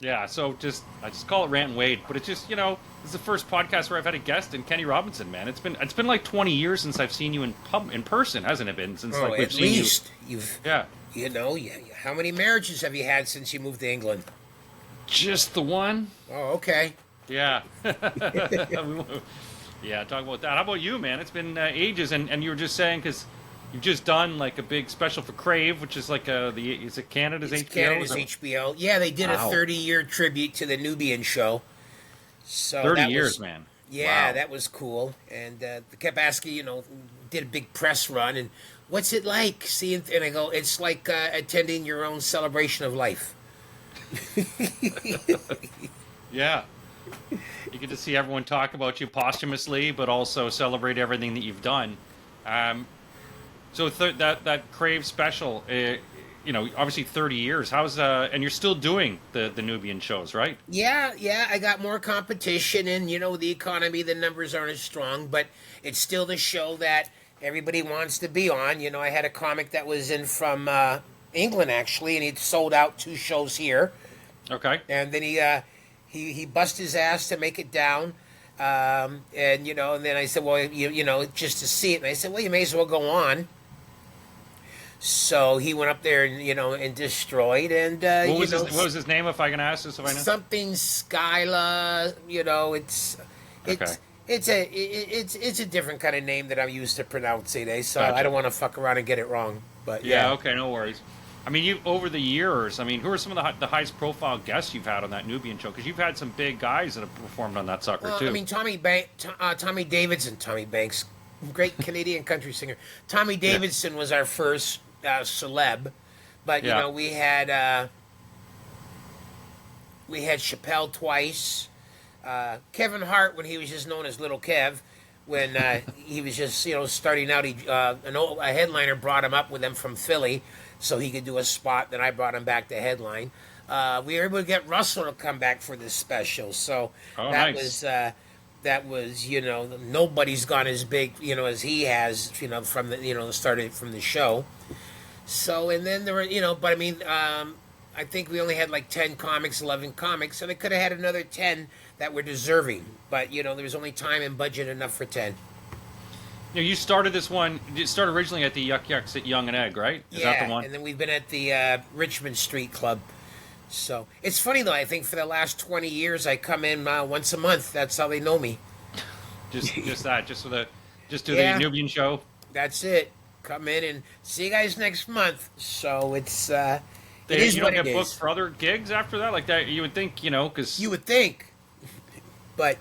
Yeah, so I just call it Rant and Wade, but it's just this is the first podcast where I've had a guest in Kenny Robinson, man. It's been like 20 years since I've seen you in person, hasn't it been? Since Oh, like we've at seen you. least you've, Yeah, how many marriages have you had since you moved to England? just the one. Oh, okay. Yeah, yeah. Talk about that. How about you, man? It's been ages, and you were just saying because you've just done like a big special for Crave, which is like is it Canada's It's HBO? Canada's HBO. Yeah, they did a Wow. 30-year tribute to the Nubian show. So 30 that years, was, man. yeah, Wow. that was cool. And they kept asking, did a big press run, and what's it like seeing? And I go, it's like attending your own celebration of life. Yeah. You get to see everyone talk about you posthumously, but also celebrate everything that you've done. So that Crave special, obviously 30 years. How's and you're still doing the Nubian shows, right? Yeah, I got more competition, and the economy, the numbers aren't as strong, but it's still the show that everybody wants to be on. I had a comic that was in from England actually, and he'd sold out 2 shows here, Okay. and then he bust his ass to make it down. And then I said, well, just to see it, and I said, well, you may as well go on. So he went up there and and destroyed. And What was his name, if I can ask this, if I know? something Skyla. It's Okay. it's a different kind of name that I'm used to pronouncing. So Gotcha. I don't want to fuck around and get it wrong. But Yeah. Okay. No worries. I mean, you over the years. I mean, who are some of the highest profile guests you've had on that Nubian show? Because you've had some big guys that have performed on that sucker too. I mean, Tommy Davidson, Tommy Banks, great Canadian country singer. Tommy Davidson was our first celeb, but Yeah. we had Chappelle twice. Kevin Hart, when he was just known as Little Kev, when he was just starting out, a headliner brought him up with him from Philly so he could do a spot. Then I brought him back to headline. We were able to get Russell to come back for this special, so Oh, that nice. was nobody's gone as big as he has from the started from the show. So, and then there were but I mean, I think we only had like 10 comics, 11 comics, and I could have had another 10 that were deserving, but there was only time and budget enough for 10. You started this one. You started originally at the Yuck Yucks at Young and Egg, right? Is that the one? And then we've been at the Richmond Street Club. So it's funny though. I think for the last 20 years, I come in once a month. That's how they know me. Just do Yeah. the Nubian show. That's it. Come in and see you guys next month. So it's it They, is you what don't it get booked is. for other gigs after that, like that. You would think, because You would think, but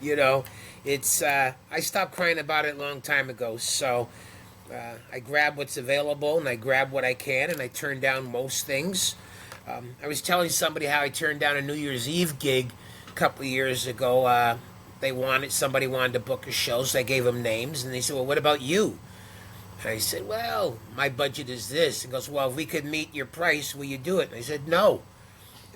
it's I stopped crying about it a long time ago. So I grab what's available and I grab what I can, and I turn down most things. I was telling somebody how I turned down a New Year's Eve gig a couple of years ago. Somebody wanted to book a show, so I gave them names, and they said, "Well, what about you?" And I said, "Well, my budget is this." And goes, "Well, if we could meet your price, will you do it?" And I said, "No."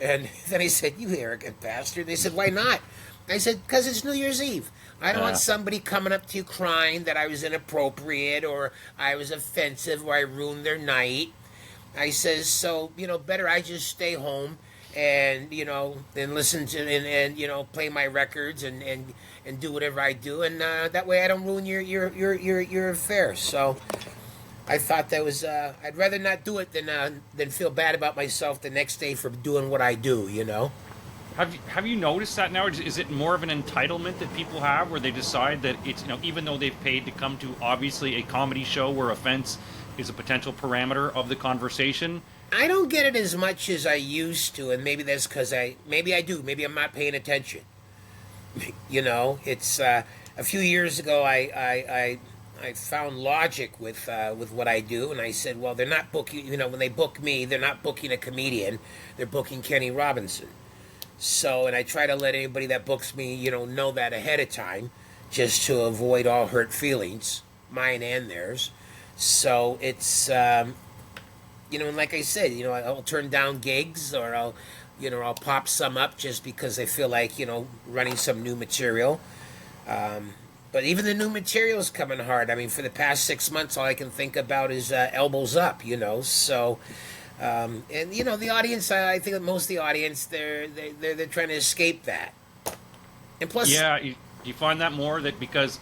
And then he said, "You arrogant bastard." And they said, "Why not?" I said, "Because it's New Year's Eve. I don't want somebody coming up to you crying that I was inappropriate or I was offensive or I ruined their night." I says, "So, better I just stay home and, and listen to and play my records and do whatever I do, and that way I don't ruin your affair." So I thought that was I'd rather not do it than feel bad about myself the next day for doing what I do. Have you noticed that now? Is it more of an entitlement that people have, where they decide that it's even though they've paid to come to obviously a comedy show where offense is a potential parameter of the conversation? I don't get it as much as I used to, and maybe that's because maybe I do. Maybe I'm not paying attention. It's a few years ago. I found logic with what I do, and I said, well, they're not booking. When they book me, they're not booking a comedian. They're booking Kenny Robinson. So, and I try to let anybody that books me, know that ahead of time, just to avoid all hurt feelings, mine and theirs. So it's and like I said, I'll turn down gigs, or I'll pop some up just because I feel like running some new material. But even the new material is coming hard. I mean, for the past 6 months, all I can think about is elbows up. So And you know, the audience. I think that most of the audience, they're trying to escape that. And plus, Yeah, you find that more that because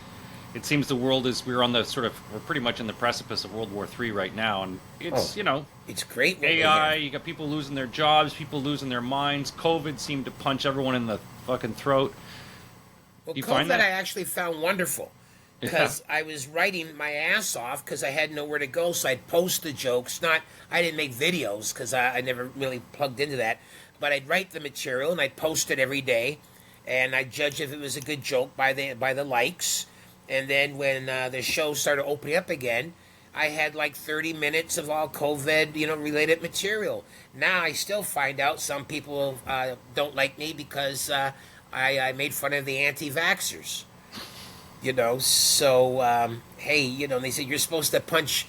it seems the world is we're pretty much in the precipice of World War III right now, and oh, it's it's great what we AI. have. You got people losing their jobs, people losing their minds. COVID seemed to punch everyone in the fucking throat. Well, Do you find COVID I that? actually found wonderful Yeah. because I was writing my ass off because I had nowhere to go. So I'd post the jokes. Not I didn't make videos because I never really plugged into that. But I'd write the material and I'd post it every day, and I'd judge if it was a good joke by the likes. And then when the show started opening up again, I had like 30 minutes of all COVID, related material. Now I still find out some people don't like me because I made fun of the anti-vaxxers. So hey, they said you're supposed to punch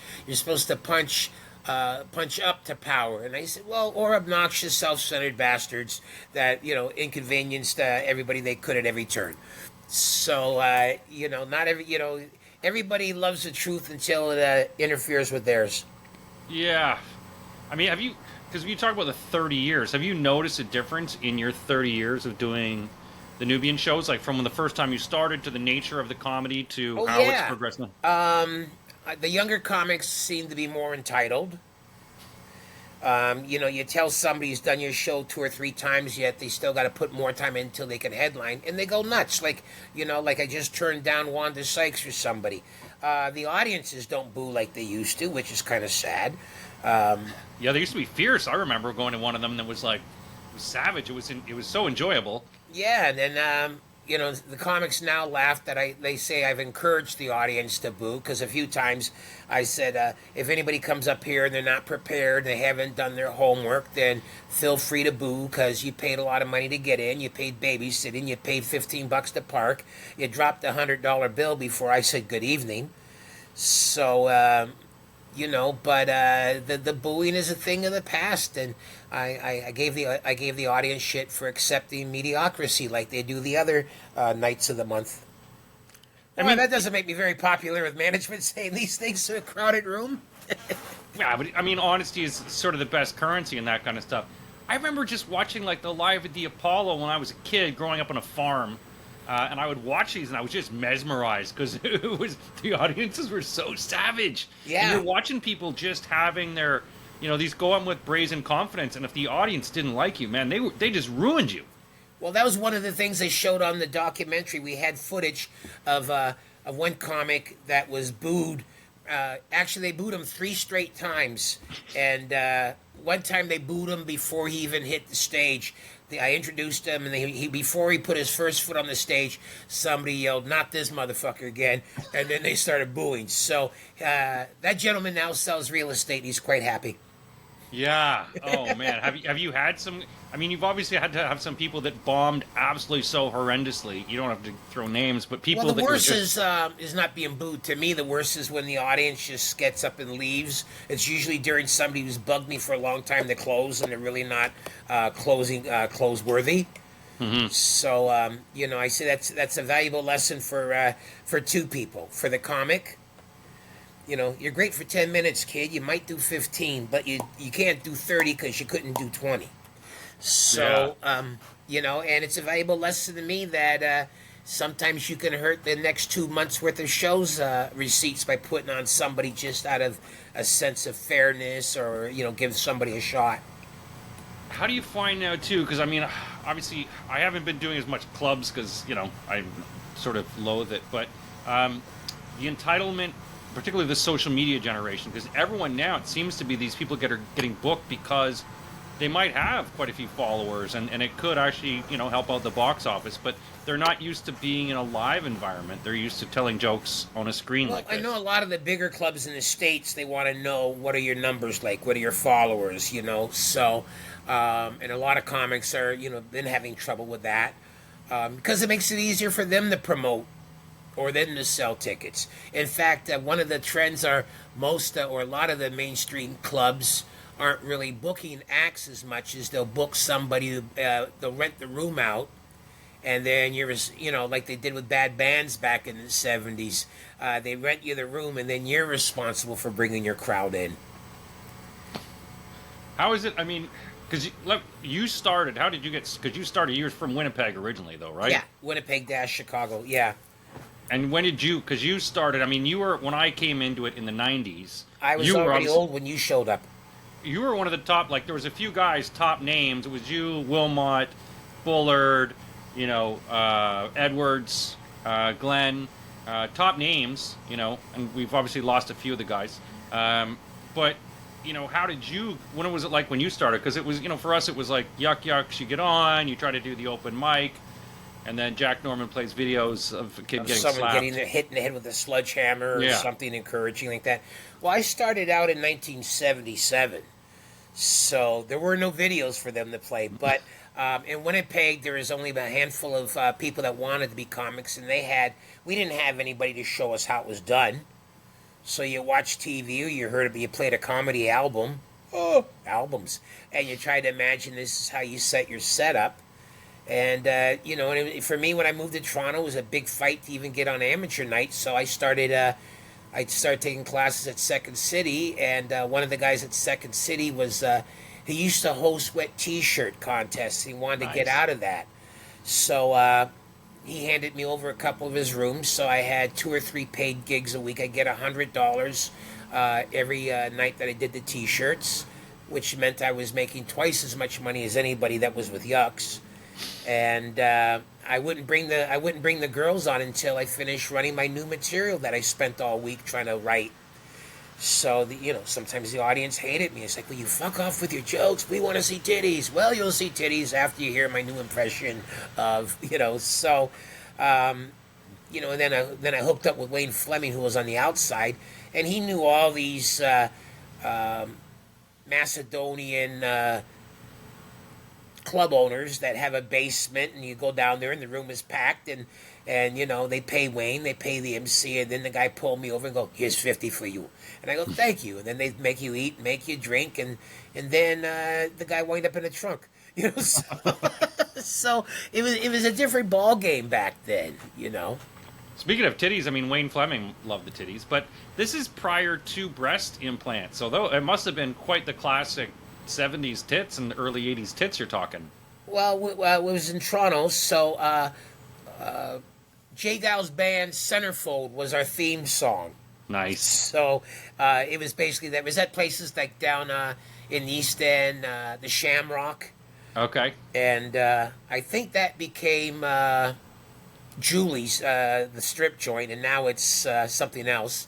up to power, and I said, well, or obnoxious, self-centered bastards that inconvenienced everybody they could at every turn. So not everybody loves the truth until it interferes with theirs. Yeah. I mean, because if you talk about the 30 years, have you noticed a difference in your 30 years of doing the Nubian shows? Like from when the first time you started to the nature of the comedy to Oh how it's yeah. progressing? The younger comics seem to be more entitled. You tell somebody who's done your show 2 or 3 times, yet they still got to put more time in until they can headline, and they go nuts. Like I just turned down Wanda Sykes for somebody. The audiences don't boo like they used to, which is kind of sad. Yeah, they used to be fierce. I remember going to one of them that was like, it was savage. It was so enjoyable. Yeah, and then the comics now laugh that they say I've encouraged the audience to boo because a few times I said if anybody comes up here and they're not prepared, they haven't done their homework, then feel free to boo because you paid a lot of money to get in, you paid babysitting, you paid $15 to park, you dropped a $100 bill before I said good evening. So but the booing is a thing of the past, and I gave the audience shit for accepting mediocrity like they do the other nights of the month. I Well, mean, that doesn't make me very popular with management saying these things to a crowded room. yeah, but I mean, honesty is sort of the best currency and that kind of stuff. I remember just watching like the Live at the Apollo when I was a kid, growing up on a farm, and I would watch these and I was just mesmerized because the audiences were so savage. Yeah. And you're watching people just having their, these go on with brazen confidence, and if the audience didn't like you, man, they just ruined you. Well, that was one of the things they showed on the documentary. We had footage of one comic that was booed. Actually, they booed him 3 straight times, and one time they booed him before he even hit the stage. I introduced him, and before he put his first foot on the stage, somebody yelled, "Not this motherfucker again!" And then they started booing. So that gentleman now sells real estate. He's quite happy. Yeah. Oh man, have you had some? I mean, you've obviously had to have some people that bombed absolutely so horrendously. You don't have to throw names, but people Well, the that were worst just is not being booed. To me, the worst is when the audience just gets up and leaves. It's usually during somebody who's bugged me for a long time to close, and they're really not close worthy. mm-hmm. So I say that's a valuable lesson for 2 people. For the comic, you're great for 10 minutes, kid. You might do 15, but you can't do 30 because you couldn't do 20. So, and it's a valuable lesson to me that sometimes you can hurt the next 2 months worth of shows receipts by putting on somebody just out of a sense of fairness or, give somebody a shot. How do you find now too? Because I mean, obviously, I haven't been doing as much clubs because I sort of loathe it. But the entitlement, particularly the social media generation, because everyone now it seems to be these people are getting booked because they might have quite a few followers, and it could actually help out the box office. But they're not used to being in a live environment. They're used to telling jokes on a screen Well, like this. I know a lot of the bigger clubs in the States, they want to know what are your numbers like, what are your followers, So, and a lot of comics are, been having trouble with that because it makes it easier for them to promote or them to sell tickets. In fact, one of the trends are most or a lot of the mainstream clubs aren't really booking acts as much as they'll book somebody, they'll rent the room out, and then like they did with bad bands back in the 70s. They rent you the room, and then you're responsible for bringing your crowd in. How is it? I mean, because you started. How did you get? Because you started. You were from Winnipeg originally, though, right? Yeah, Winnipeg dash Chicago. Yeah, And when did you? Because you started. I mean, you were when I came into it in the '90s. I was You were already obviously old when you showed up. you were one of the top. Like there was a few guys, top names. It was you, Wilmot, Bullard, Edwards, Glenn, top names. And we've obviously lost a few of the guys. But how did you? When was it like when you started? Because it was, for us, it was like yuck yucks. You get on, you try to do the open mic, and then Jack Norman plays videos of a kid getting Someone slapped. getting hit in the head with a sledgehammer or Yeah. something encouraging like that. Well, I started out in 1977, so there were no videos for them to play. But in Winnipeg, there was only a handful of people that wanted to be comics, and we didn't have anybody to show us how it was done. So you watched TV, or you played a comedy album, albums, and you tried to imagine this is how you set your setup. And for me, when I moved to Toronto, it was a big fight to even get on amateur night. So I started taking classes at Second City, and one of the guys at Second City was he used to host wet T-shirt contests. He wanted to get Nice. out of that, so he handed me over a couple of his rooms. So I had 2 or 3 paid gigs a week. I get $100 every night that I did the T-shirts, which meant I was making twice as much money as anybody that was with Yucks. And I wouldn't bring the girls on until I finished running my new material that I spent all week trying to write. So sometimes the audience hated me. It's like, well, you fuck off with your jokes. We want to see titties. Well, you'll see titties after you hear my new impression of So, and then I hooked up with Wayne Fleming, who was on the outside, and he knew all these Macedonian club owners that have a basement, and you go down there and the room is packed, and they pay Wayne, they pay the MC, and then the guy pulled me over and go, here's 50 for you, and I go, thank you, and then they make you eat, make you drink, and then the guy wind up in the trunk. So, so it was a different ball game back then. Speaking of titties, I mean Wayne Fleming loved the titties, but this is prior to breast implants. So though it must have been quite the classic '70s tits and early '80s tits you're talking. Well, it was in Toronto, so Jay Dow's band Centerfold was our theme song. Nice. So it was basically that was at places like down in the East End, the Shamrock, Okay. and I think that became Julie's, the strip joint, and now it's something else.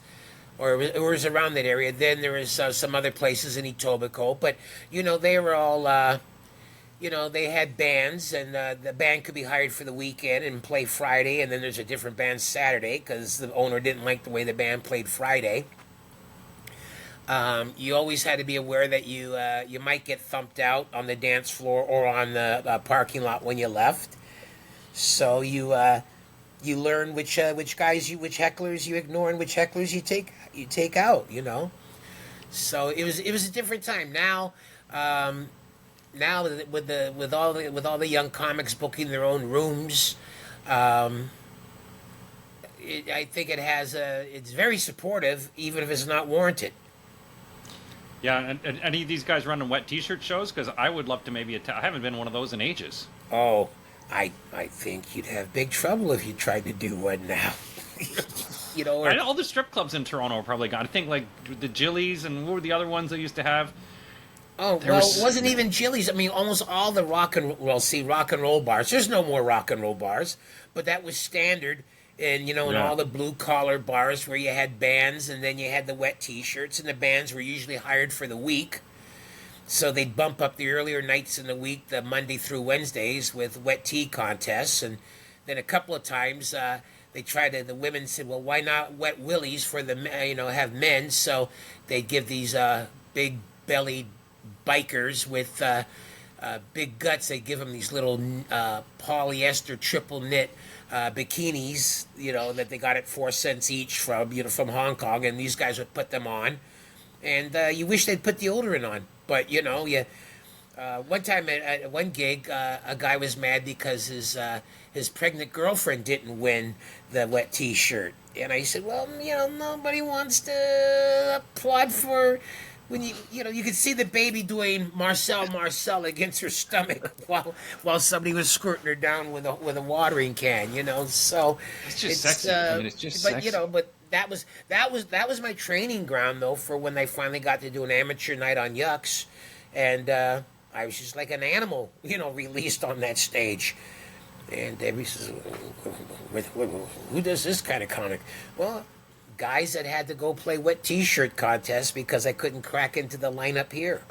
Or it was around that area. Then there was some other places in Etobicoke, but they were all they had bands, and the band could be hired for the weekend and play Friday, and then there's a different band Saturday because the owner didn't like the way the band played Friday. You always had to be aware that you might get thumped out on the dance floor or on the parking lot when you left. So you learn which hecklers you ignore and which hecklers you take out. So it was a different time. Now with all the young comics booking their own rooms, I think it's very supportive, even if it's not warranted. Yeah, and any of these guys running wet T-shirt shows? Because I would love to maybe I haven't been one of those in ages. Oh, I think you'd have big trouble if you tried to do one now. All the strip clubs in Toronto are probably gone. I think like the Jillies and what were the other ones they used to have? Oh, it wasn't even Jilly's. I mean, almost all the rock and roll bars. There's no more rock and roll bars, but that was standard. And, in all the blue-collar bars where you had bands, and then you had the wet T-shirts, and the bands were usually hired for the week. So they'd bump up the earlier nights in the week, the Monday through Wednesdays, with wet tea contests. And then a couple of times the women said, well, why not wet willies for the, have men? So they'd give these big-bellied bikers with big guts. They'd give them these little polyester triple knit bikinis, that they got at 4 cents each from Hong Kong, and these guys would put them on, and you wish they'd put deodorant on, but one time at one gig, a guy was mad because his pregnant girlfriend didn't win the wet T-shirt, and I said, well, nobody wants to applaud for when you could see the baby doing Marcel against her stomach while somebody was squirting her down with a watering can. So It's just sexy. I mean, it's just but sexy. but that was my training ground though for when they finally got to do an amateur night on Yucks, and I was just like an animal, released on that stage. And everybody says, who does this kind of comic? Well, guys that had to go play wet T-shirt contests because I couldn't crack into the lineup here.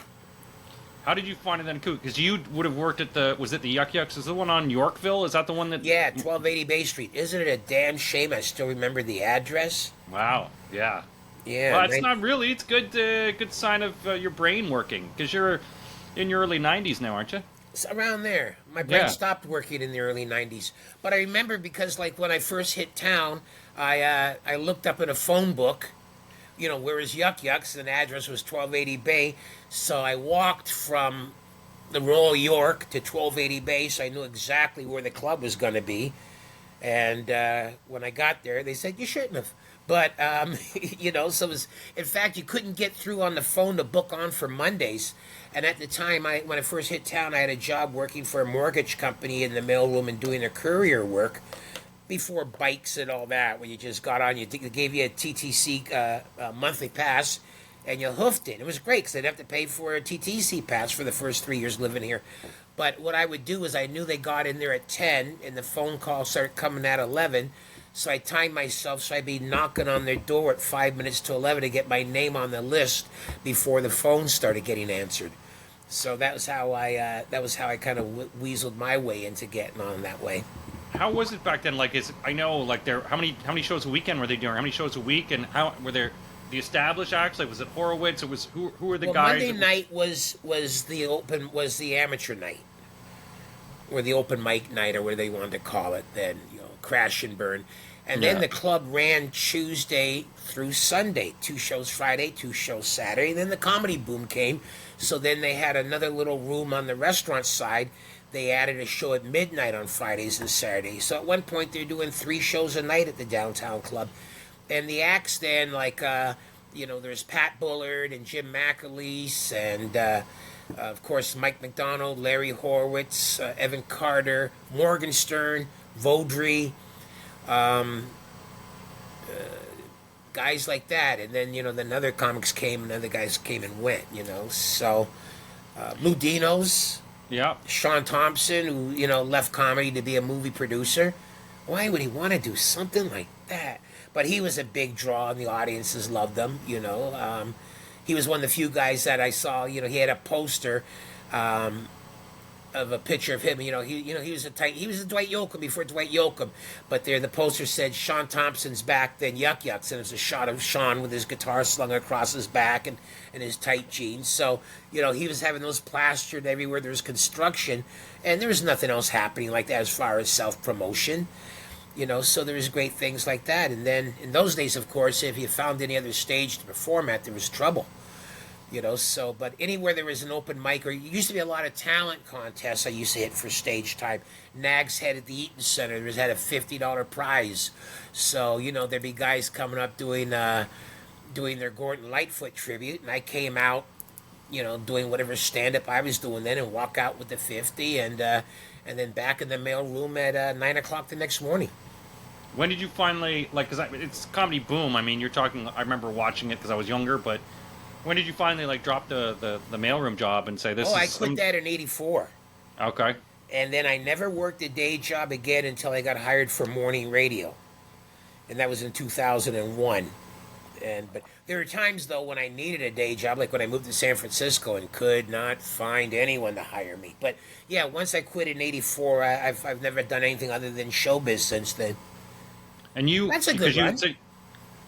How did you find it then, because you would have worked at was it the Yuck Yucks? Is the one on Yorkville? Is that the one that? Yeah, 1280 Bay Street. Isn't it a damn shame I still remember the address? Wow. Yeah. Yeah. Well, it's not really. It's good sign of your brain working, because you're in your early 90s now, aren't you? It's around there. My brain Yeah. stopped working in the early 90s. But I remember because, like, when I first hit town, I looked up in a phone book, where is Yuck Yucks, and the address was 1280 Bay. So I walked from the Royal York to 1280 Bay, so I knew exactly where the club was going to be. And when I got there, they said, you shouldn't have. But, so it was, in fact, you couldn't get through on the phone to book on for Mondays. And at the time, when I first hit town, I had a job working for a mortgage company in the mailroom and doing their courier work before bikes and all that, when you just got on, they gave you a TTC monthly pass, and you hoofed it. It was great because I'd have to pay for a TTC pass for the first 3 years living here. But what I would do is I knew they got in there at 10, and the phone call started coming at 11, so I timed myself so I'd be knocking on their door at 5 minutes to 11 to get my name on the list before the phone started getting answered. So that was how I kind of weaseled my way into getting on that way. How was it back then? Like, I know, like, how many shows a weekend were they doing? How many shows a week? And how were there the established acts? Like, was it Horowitz? It was who were the guys? Monday night was the amateur night, or the open mic night, or whatever they wanted to call it. Then crash and burn, and then the club ran Tuesday through Sunday, 2 shows Friday, 2 shows Saturday. Then the comedy boom came, so then they had another little room on the restaurant side. They added a show at midnight on Fridays and Saturdays. So at one point they're doing 3 shows a night at the downtown club. And the acts then, like, there's Pat Bullard and Jim McAleese and, of course, Mike McDonald, Larry Horowitz, Evan Carter, Morgenstern, Vaudry, guys like that. And then, then other comics came and other guys came and went, So, Lou Dino's. Yeah. Sean Thompson, who, left comedy to be a movie producer. Why would he want to do something like that? But he was a big draw, and the audiences loved him, He was one of the few guys that I saw, he had a poster of a picture of him. He was a Dwight Yoakam before Dwight Yoakam. But there, the poster said, Sean Thompson's back, then Yuck Yucks. And it was a shot of Sean with his guitar slung across his back and his tight jeans. So, he was having those plastered everywhere. There was construction. And there was nothing else happening like that as far as self-promotion. So there was great things like that. And then in those days, of course, if you found any other stage to perform at, there was trouble. But anywhere there was an open mic, or it used to be a lot of talent contests I used to hit for stage time. Nag's Head at the Eaton Center, there had a $50 prize. So, there'd be guys coming up doing their Gordon Lightfoot tribute, and I came out, doing whatever stand-up I was doing then, and walk out with the 50, and then back in the mail room at 9 o'clock the next morning. When did you finally, like, because it's comedy boom. I mean, you're talking, I remember watching it because I was younger, but when did you finally, like, drop the mailroom job and say this is... I quit that in 84. Okay. And then I never worked a day job again until I got hired for morning radio. And that was in 2001. But there were times, though, when I needed a day job, like when I moved to San Francisco and could not find anyone to hire me. But, yeah, once I quit in 84, I've never done anything other than showbiz since then. And you... That's a good run.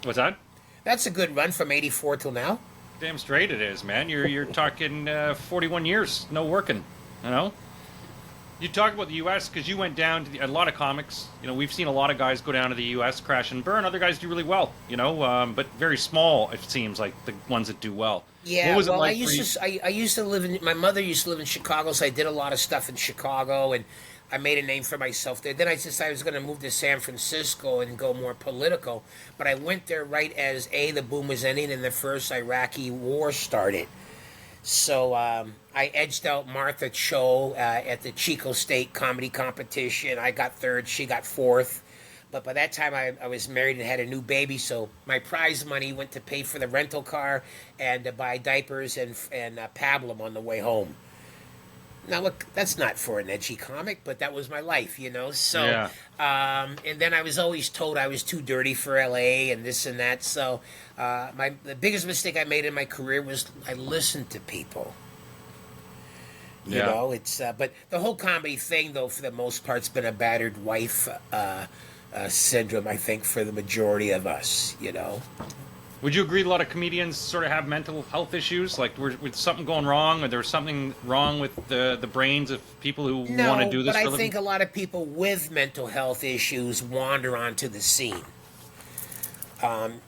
What's that? That's a good run from 84 till now. Damn straight it is, man. You're talking 41 years, no working, You talk about the U.S. because you went down to a lot of comics. We've seen a lot of guys go down to the U.S., crash and burn. Other guys do really well, but very small, it seems, like the ones that do well. Yeah, what was well, it like I used to live in... My mother used to live in Chicago, so I did a lot of stuff in Chicago, and I made a name for myself there. Then I decided I was going to move to San Francisco and go more political. But I went there right as the boom was ending and the first Iraqi war started. So I edged out Martha Cho at the Chico State comedy competition. I got third, she got fourth. But by that time, I was married and had a new baby, so my prize money went to pay for the rental car and to buy diapers and pablum on the way home. Now, look, that's not for an edgy comic, but that was my life, you know? So, Yeah. and then I was always told I was too dirty for L.A. and this and that. So the biggest mistake I made in my career was I listened to people. You know, it's but the whole comedy thing, though, for the most part, has been a battered wife syndrome, I think, for the majority of us, you know. Would you agree a lot of comedians sort of have mental health issues? Like, with something going wrong, or there's something wrong with the brains of people who want to do this but for a I living? think a lot of people with mental health issues wander onto the scene.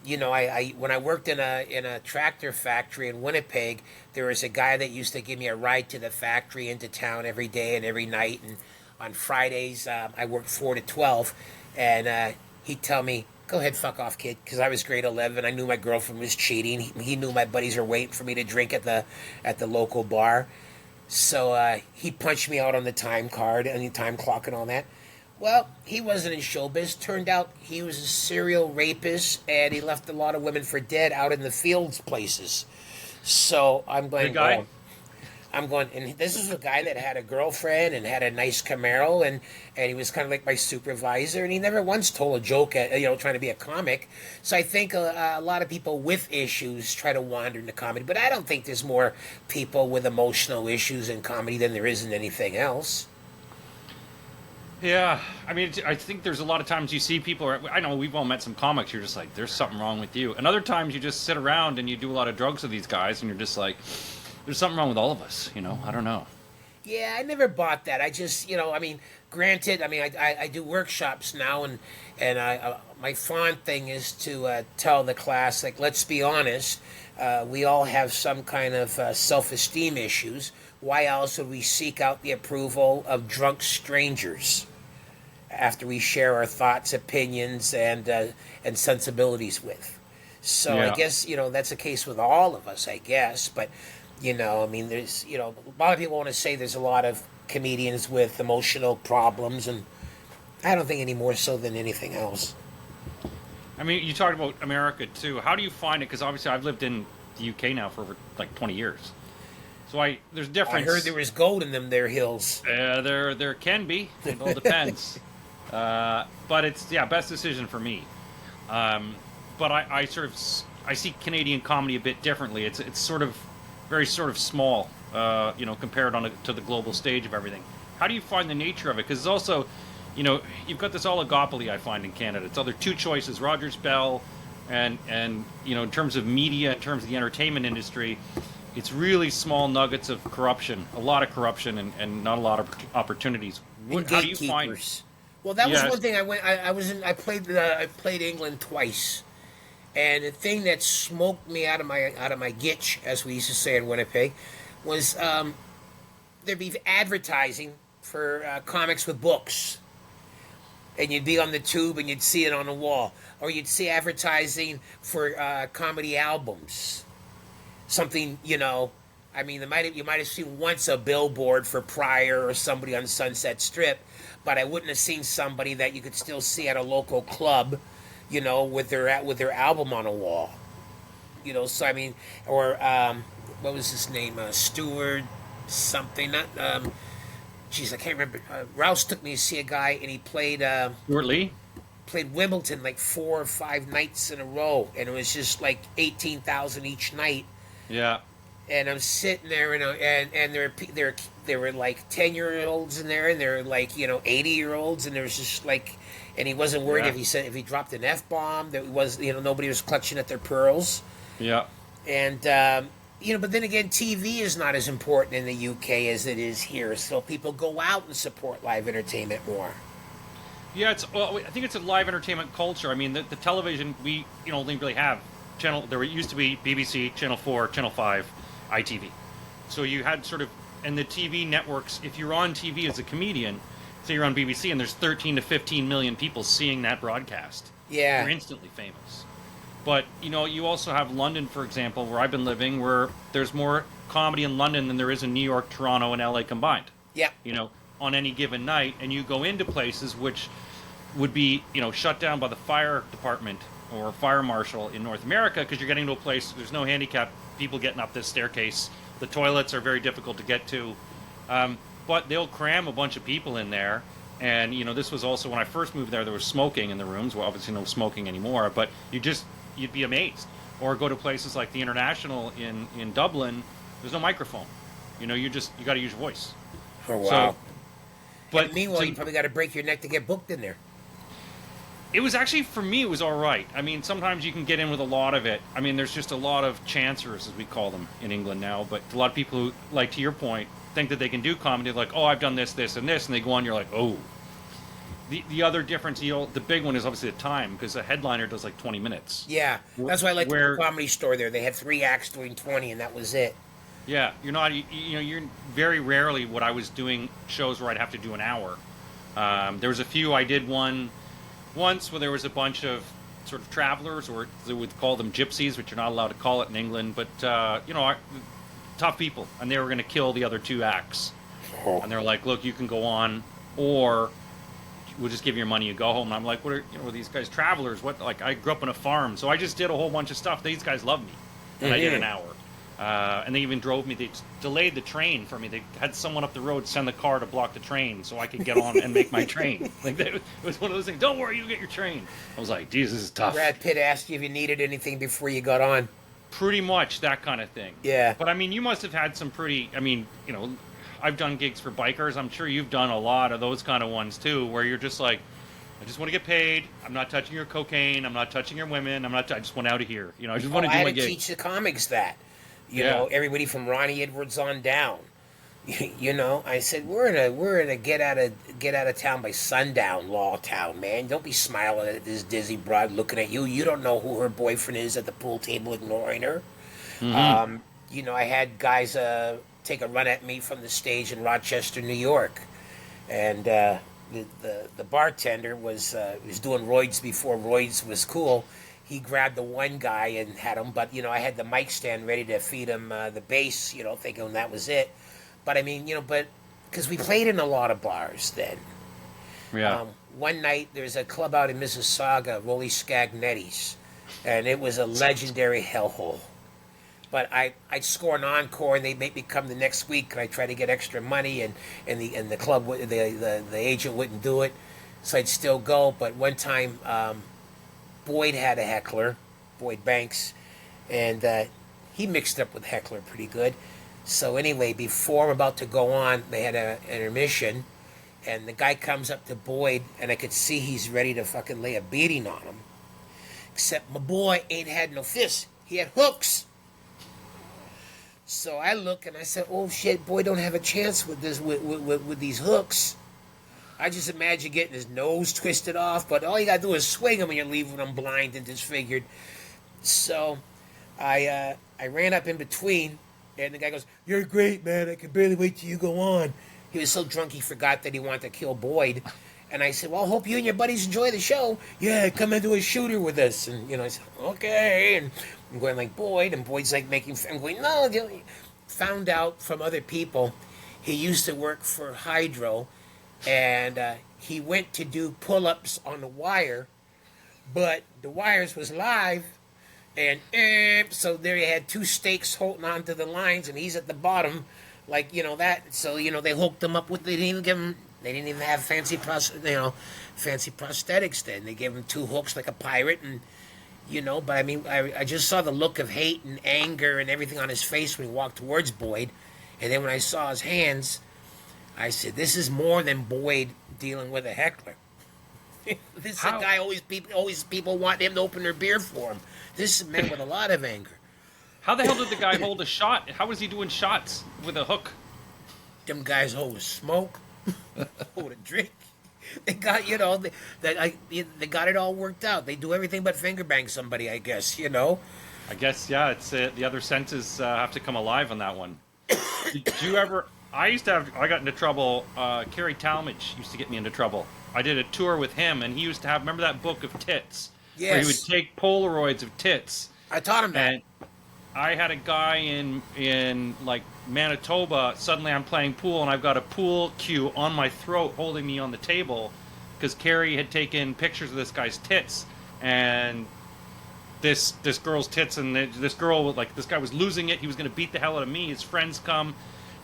You know, I when I worked in a tractor factory in Winnipeg, there was a guy that used to give me a ride to the factory into town every day and every night. And on Fridays, I worked 4 to 12, and he'd tell me, "Go ahead, fuck off, kid," because I was grade 11. I knew my girlfriend was cheating. He knew my buddies were waiting for me to drink at the local bar. So he punched me out on the time card and the time clock and all that. Well, he wasn't in showbiz. Turned out he was a serial rapist, and he left a lot of women for dead out in the fields places. So I'm going, Good guy? well, I'm going, and this is a guy that had a girlfriend and had a nice Camaro, and he was kind of like my supervisor, and he never once told a joke, trying to be a comic. So I think a lot of people with issues try to wander into comedy, but I don't think there's more people with emotional issues in comedy than there is in anything else. Yeah, I mean, I think there's a lot of times you see people. I know we've all met some comics. You're just like, there's something wrong with you. And other times you just sit around and you do a lot of drugs with these guys, and you're just like, there's something wrong with all of us. You know, I don't know. Yeah, I never bought that. I just, I mean, granted, I mean, I do workshops now, and my fond thing is to tell the class, like, let's be honest, we all have some kind of self-esteem issues. Why else would we seek out the approval of drunk strangers after we share our thoughts, opinions, and sensibilities with? So Yeah. I guess, that's the case with all of us, I guess, but. I mean, there's, a lot of people want to say there's a lot of comedians with emotional problems, and I don't think any more so than anything else. I mean, you talked about America too. How do you find it? Because obviously I've lived in the UK now for over like 20 years. So there's difference. I heard there was gold in them there hills. There can be. It all depends. But it's best decision for me. But I see Canadian comedy a bit differently. It's sort of very sort of small, compared to the global stage of everything. How do you find the nature of it? Because it's also, you've got this oligopoly I find in Canada. It's other two choices, Rogers Bell, and in terms of media, in terms of the entertainment industry, it's really small nuggets of corruption, a lot of corruption, and not a lot of opportunities. How do you find? Well, that was Yes. one thing. I played England twice. And the thing that smoked me out of my gitch, as we used to say in Winnipeg, was there'd be advertising for comics with books, and you'd be on the tube and you'd see it on the wall, or you'd see advertising for comedy albums. Something, I mean, you might have seen once a billboard for Pryor or somebody on Sunset Strip, but I wouldn't have seen somebody that you could still see at a local club. With their album on a wall, So I mean, or what was his name? Stewart something. Not. Geez, I can't remember. Rouse took me to see a guy, and he played. Stuart Lee? Played Wimbledon like 4 or 5 nights in a row, and it was just like 18,000 each night. Yeah. And I'm sitting there, and there were like 10-year-olds in there, and there were like 80-year-olds, and there was just like. And he wasn't worried if he dropped an F-bomb. That was nobody was clutching at their pearls. Yeah. And but then again, TV is not as important in the UK as it is here. So people go out and support live entertainment more. Yeah, I think it's a live entertainment culture. I mean, the television we only really have channel. There used to be BBC, Channel 4, Channel 5, ITV. So you had sort of, and the TV networks. If you're on TV as a comedian, say you're on BBC and there's 13 to 15 million people seeing that broadcast. Yeah. You're instantly famous. But, you also have London, for example, where I've been living, where there's more comedy in London than there is in New York, Toronto, and LA combined. Yeah. On any given night, and you go into places which would be, shut down by the fire department or fire marshal in North America, because you're getting to a place, there's no handicap people getting up this staircase. The toilets are very difficult to get to. But they'll cram a bunch of people in there. And, this was also when I first moved there was smoking in the rooms. Well, obviously no smoking anymore, but you'd be amazed. Or go to places like the International in Dublin, there's no microphone. You got to use your voice. Oh, wow. But meanwhile, you probably got to break your neck to get booked in there. It was actually, for me, it was all right. I mean, sometimes you can get in with a lot of it. I mean, there's just a lot of chancers, as we call them in England now. But a lot of people who, like to your point, think that they can do comedy. Like, oh, I've done this, this, and this. And they go on, you're like, oh. The other difference, the big one is obviously the time, because a headliner does like 20 minutes. Yeah, that's why I like the Comedy Store there. They had 3 acts doing 20, and that was it. Yeah, you're very rarely what I was doing shows where I'd have to do an hour. There was a few, I did one once where there was a bunch of sort of travelers, or they would call them gypsies, which you're not allowed to call it in England, but, tough people, and they were going to kill the other 2 acts. Oh. And they're like, look, you can go on, or we'll just give you your money, you go home. And I'm like, what are these guys travelers? What? Like, I grew up on a farm, so I just did a whole bunch of stuff. These guys love me. And I did an hour. And they even drove me, they delayed the train for me. They had someone up the road send the car to block the train so I could get on and make my train. It was one of those things, don't worry, you get your train. I was like, geez, this is tough. Brad Pitt asked you if you needed anything before you got on. Pretty much that kind of thing. Yeah. But I mean, you must have had some pretty, I've done gigs for bikers. I'm sure you've done a lot of those kind of ones too, where you're just like, I just want to get paid. I'm not touching your cocaine. I'm not touching your women. I just want out of here. I just want to do my gig. I had to teach the comics that. You know, everybody from Ronnie Edwards on down. I said we're in a get out of town by sundown law town, man. Don't be smiling at this dizzy broad looking at you. You don't know who her boyfriend is at the pool table, ignoring her. Mm-hmm. I had guys take a run at me from the stage in Rochester, New York, and the bartender was doing roids before roids was cool. He grabbed the one guy and had him, but I had the mic stand ready to feed him the bass, thinking that was it. But I mean, but because we played in a lot of bars then. Yeah. One night there's a club out in Mississauga, Rolly Scagnetti's, and it was a legendary hellhole. But I'd score an encore, and they'd make me come the next week, and I try to get extra money, and the club, the agent wouldn't do it, so I'd still go. But one time, Boyd had a heckler, Boyd Banks, and he mixed up with heckler pretty good. So anyway, before I'm about to go on, they had an intermission, and the guy comes up to Boyd, and I could see he's ready to fucking lay a beating on him. Except my boy ain't had no fists. He had hooks. So I look and I said, oh shit, Boyd don't have a chance with this with these hooks. I just imagine getting his nose twisted off, but all you gotta do is swing him and you're leaving him blind and disfigured. So I ran up in between, and the guy goes, "You're great, man. I can barely wait till you go on." He was so drunk he forgot that he wanted to kill Boyd. And I said, "Well, I hope you and your buddies enjoy the show. Yeah, come into a shooter with us." And, I said, "Okay." And I'm going like, Boyd, and Boyd's like making fun. I'm going, "No." Found out from other people he used to work for Hydro, and he went to do pull-ups on the wire, but the wires was live, and so there he had 2 stakes holding on to the lines, and he's at the bottom, like, that. So, they hooked him up with, they didn't even have fancy prosthetics then. They gave him 2 hooks like a pirate, and, but I mean, I just saw the look of hate and anger and everything on his face when he walked towards Boyd, and then when I saw his hands, I said, this is more than Boyd dealing with a heckler. This is a guy always people want him to open their beer for him. This is a man with a lot of anger. How the hell did the guy hold a shot? How was he doing shots with a hook? Them guys hold a smoke, hold a drink. They got, they got it all worked out. They do everything but finger bang somebody, I guess, I guess, yeah. It's the other senses have to come alive on that one. Did you ever I got into trouble. Kerry Talmadge used to get me into trouble. I did a tour with him, and he used to have, remember that book of tits? Where he would Yes, take Polaroids of tits. I taught him that. And I had a guy in like Manitoba. Suddenly, I'm playing pool, and I've got a pool cue on my throat, holding me on the table, because Carrie had taken pictures of this guy's tits, and this girl's tits, and this girl, like, this guy was losing it. He was going to beat the hell out of me. His friends come.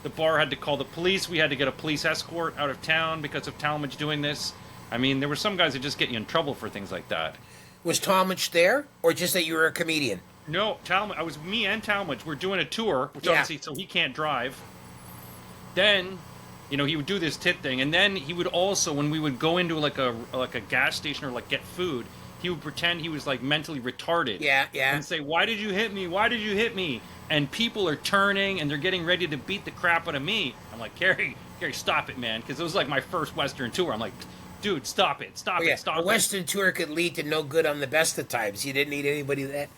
The bar had to call the police. We had to get a police escort out of town because of Talmadge doing this. I mean, there were some guys that just get you in trouble for things like that. Was Talmadge there, or just that you were a comedian? No, Talmadge. I was me and Talmadge. We're doing a tour, which Yeah. obviously, so he can't drive. Then, he would do this tit thing, and then he would also, when we would go into like a gas station or like get food, he would pretend he was like mentally retarded. Yeah, yeah. And say, "Why did you hit me? Why did you hit me?" And people are turning and they're getting ready to beat the crap out of me. I'm like, Carrie, stop it, man, because it was like my first Western tour. I'm like, dude, stop it, stop Yeah, it, stop a it. Western tour could lead to no good on the best of times. You didn't need anybody that.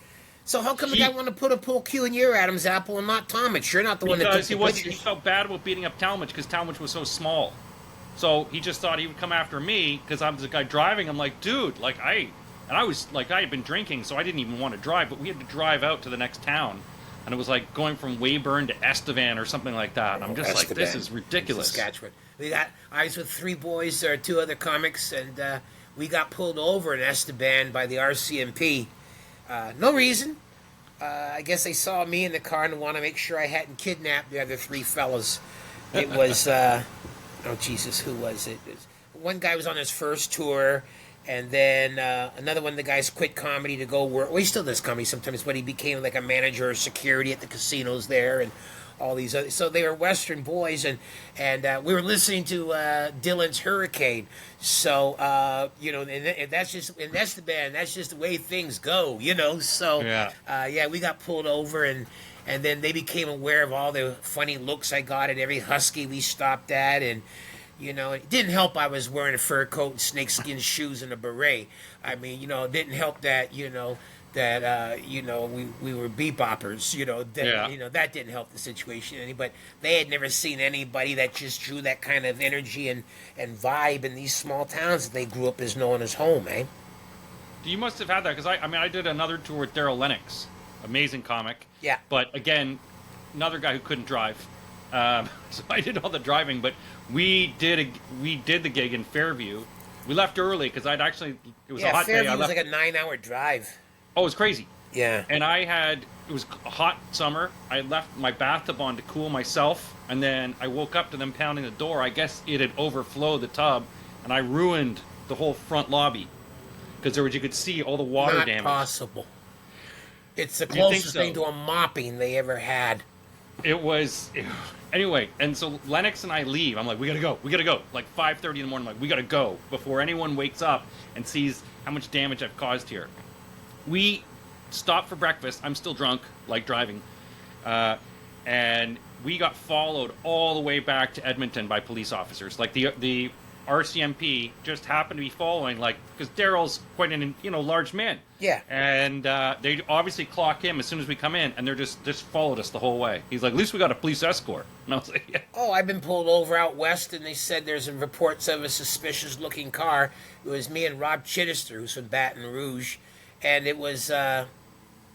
So how come the guy want to put a pool cue in your Adam's apple and not Talmadge? You're not the one that took Because the he pictures. felt bad about beating up Talmadge because Talmadge was so small. So he just thought he would come after me because I'm the guy driving. I'm like, dude, like I had been drinking, so I didn't even want to drive, but we had to drive out to the next town. And it was like going from Weyburn to Estevan or something like that. And I'm just like, this is ridiculous. Saskatchewan. I was with three boys, or two other comics, and we got pulled over in Esteban by the RCMP. No reason. I guess they saw me in the car and wanted to make sure I hadn't kidnapped the other three fellas. It was, oh Jesus, who was it? One guy was on his first tour, and then another one of the guys quit comedy to go work. Well, he still does comedy sometimes, but he became like a manager of security at the casinos there, and all these other. So they were Western boys, and we were listening to Dylan's Hurricane. So and that's just, and that's the band. That's just the way things go, So Yeah. we got pulled over, and then they became aware of all the funny looks I got at every husky we stopped at, and. It didn't help I was wearing a fur coat and snakeskin shoes and a beret. I mean, it didn't help that, we were beboppers, that didn't help the situation any. But they had never seen anybody that just drew that kind of energy and vibe in these small towns that they grew up as knowing as home, eh? You must have had that because I did another tour with Daryl Lennox, amazing comic. Yeah. But again, another guy who couldn't drive. So I did all the driving, but we did the gig in Fairview. We left early because it was a hot Fairview day. was like a 9-hour drive. Oh, it was crazy. Yeah. And it was a hot summer. I left my bathtub on to cool myself, and then I woke up to them pounding the door. I guess it had overflowed the tub, and I ruined the whole front lobby because you could see all the water Not damage. possible. It's the You think closest so? thing to a mopping they ever had. It was anyway, and so Lennox and I leave. I'm like, we gotta go. Like 5:30 in the morning. I'm like, we gotta go before anyone wakes up and sees how much damage I've caused here. We stop for breakfast. I'm still drunk, like driving, and we got followed all the way back to Edmonton by police officers. Like the RCMP just happened to be following, like, because Daryl's quite an large man. Yeah. And they obviously clock him as soon as we come in, and they're just followed us the whole way. He's like, at least we got a police escort. And I was like, yeah. Oh, I've been pulled over out west, and they said there's reports of a suspicious-looking car. It was me and Rob Chittister, who's from Baton Rouge, and it was a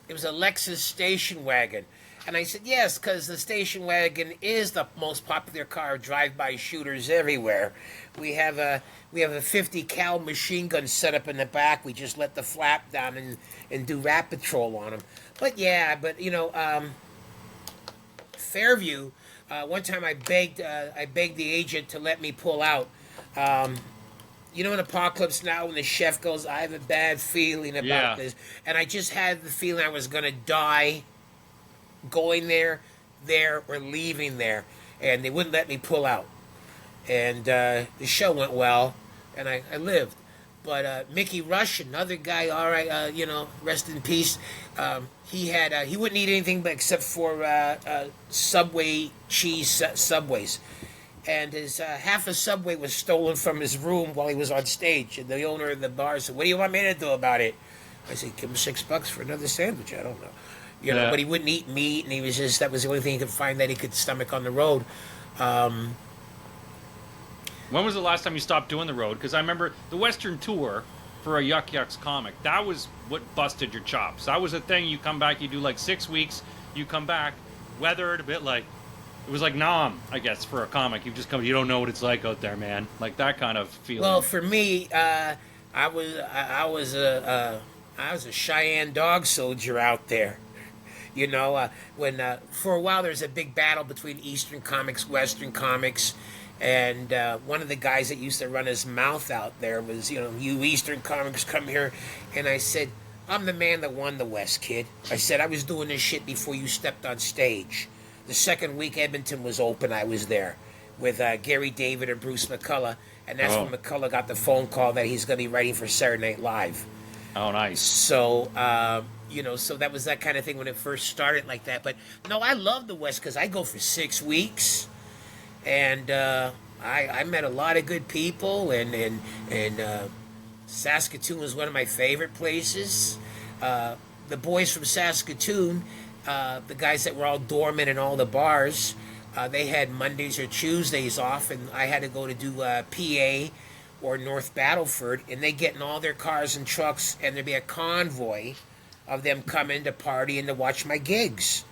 Lexus station wagon. And I said, yes, because the station wagon is the most popular car of drive-by shooters everywhere. We have a 50 cal machine gun set up in the back. We just let the flap down and do rat patrol on them. But yeah, Fairview. One time I begged the agent to let me pull out. In Apocalypse Now, when the chef goes, I have a bad feeling about this, and I just had the feeling I was gonna die. Going there, or leaving there, and they wouldn't let me pull out. And the show went well, and I lived. But Mickey Rush, another guy, all right, rest in peace. He wouldn't eat anything but except for Subway cheese Subways, and his half a Subway was stolen from his room while he was on stage. And the owner of the bar said, "What do you want me to do about it?" I said, "Give him $6 for another sandwich." I don't know. But he wouldn't eat meat, and that was the only thing he could find that he could stomach on the road. When was the last time you stopped doing the road? Because I remember the Western tour for a Yuck Yucks comic. That was what busted your chops. That was a thing. You come back, you do like 6 weeks, you come back, weathered a bit like it was like Nam, I guess, for a comic. You just come, you don't know what it's like out there, man. Like that kind of feeling. Well, for me, I was a Cheyenne dog soldier out there. You know, when for a while there was a big battle between Eastern comics, Western comics, and one of the guys that used to run his mouth out there was, you Eastern comics come here, and I said, I'm the man that won the West, kid. I said I was doing this shit before you stepped on stage. The second week Edmonton was open, I was there with Gary David and Bruce McCullough, and that's when McCullough got the phone call that he's going to be writing for Saturday Night Live. Oh, nice. So, so that was that kind of thing when it first started like that. But no, I love the West because I go for 6 weeks, and I met a lot of good people, and Saskatoon was one of my favorite places. The boys from Saskatoon, the guys that were all doormen in all the bars, they had Mondays or Tuesdays off, and I had to go to do PA or North Battleford, and they get in all their cars and trucks, and there'd be a convoy of them coming to party and to watch my gigs.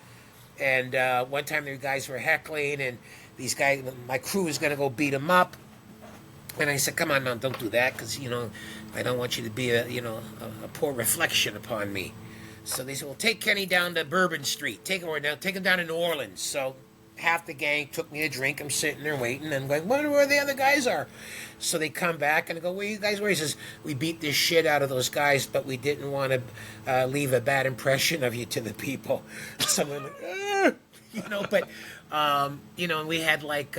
And one time the guys were heckling, and these guys, my crew was going to go beat them up. And I said, come on, now, don't do that, because, I don't want you to be a poor reflection upon me. So they said, well, take Kenny down to Bourbon Street. Take him down to New Orleans. So half the gang took me a drink. I'm sitting there waiting, and I'm going, wonder where the other guys are. So they come back, and I go, where you guys were? He says, we beat this shit out of those guys, but we didn't want to leave a bad impression of you to the people. So I'm like, and we had like,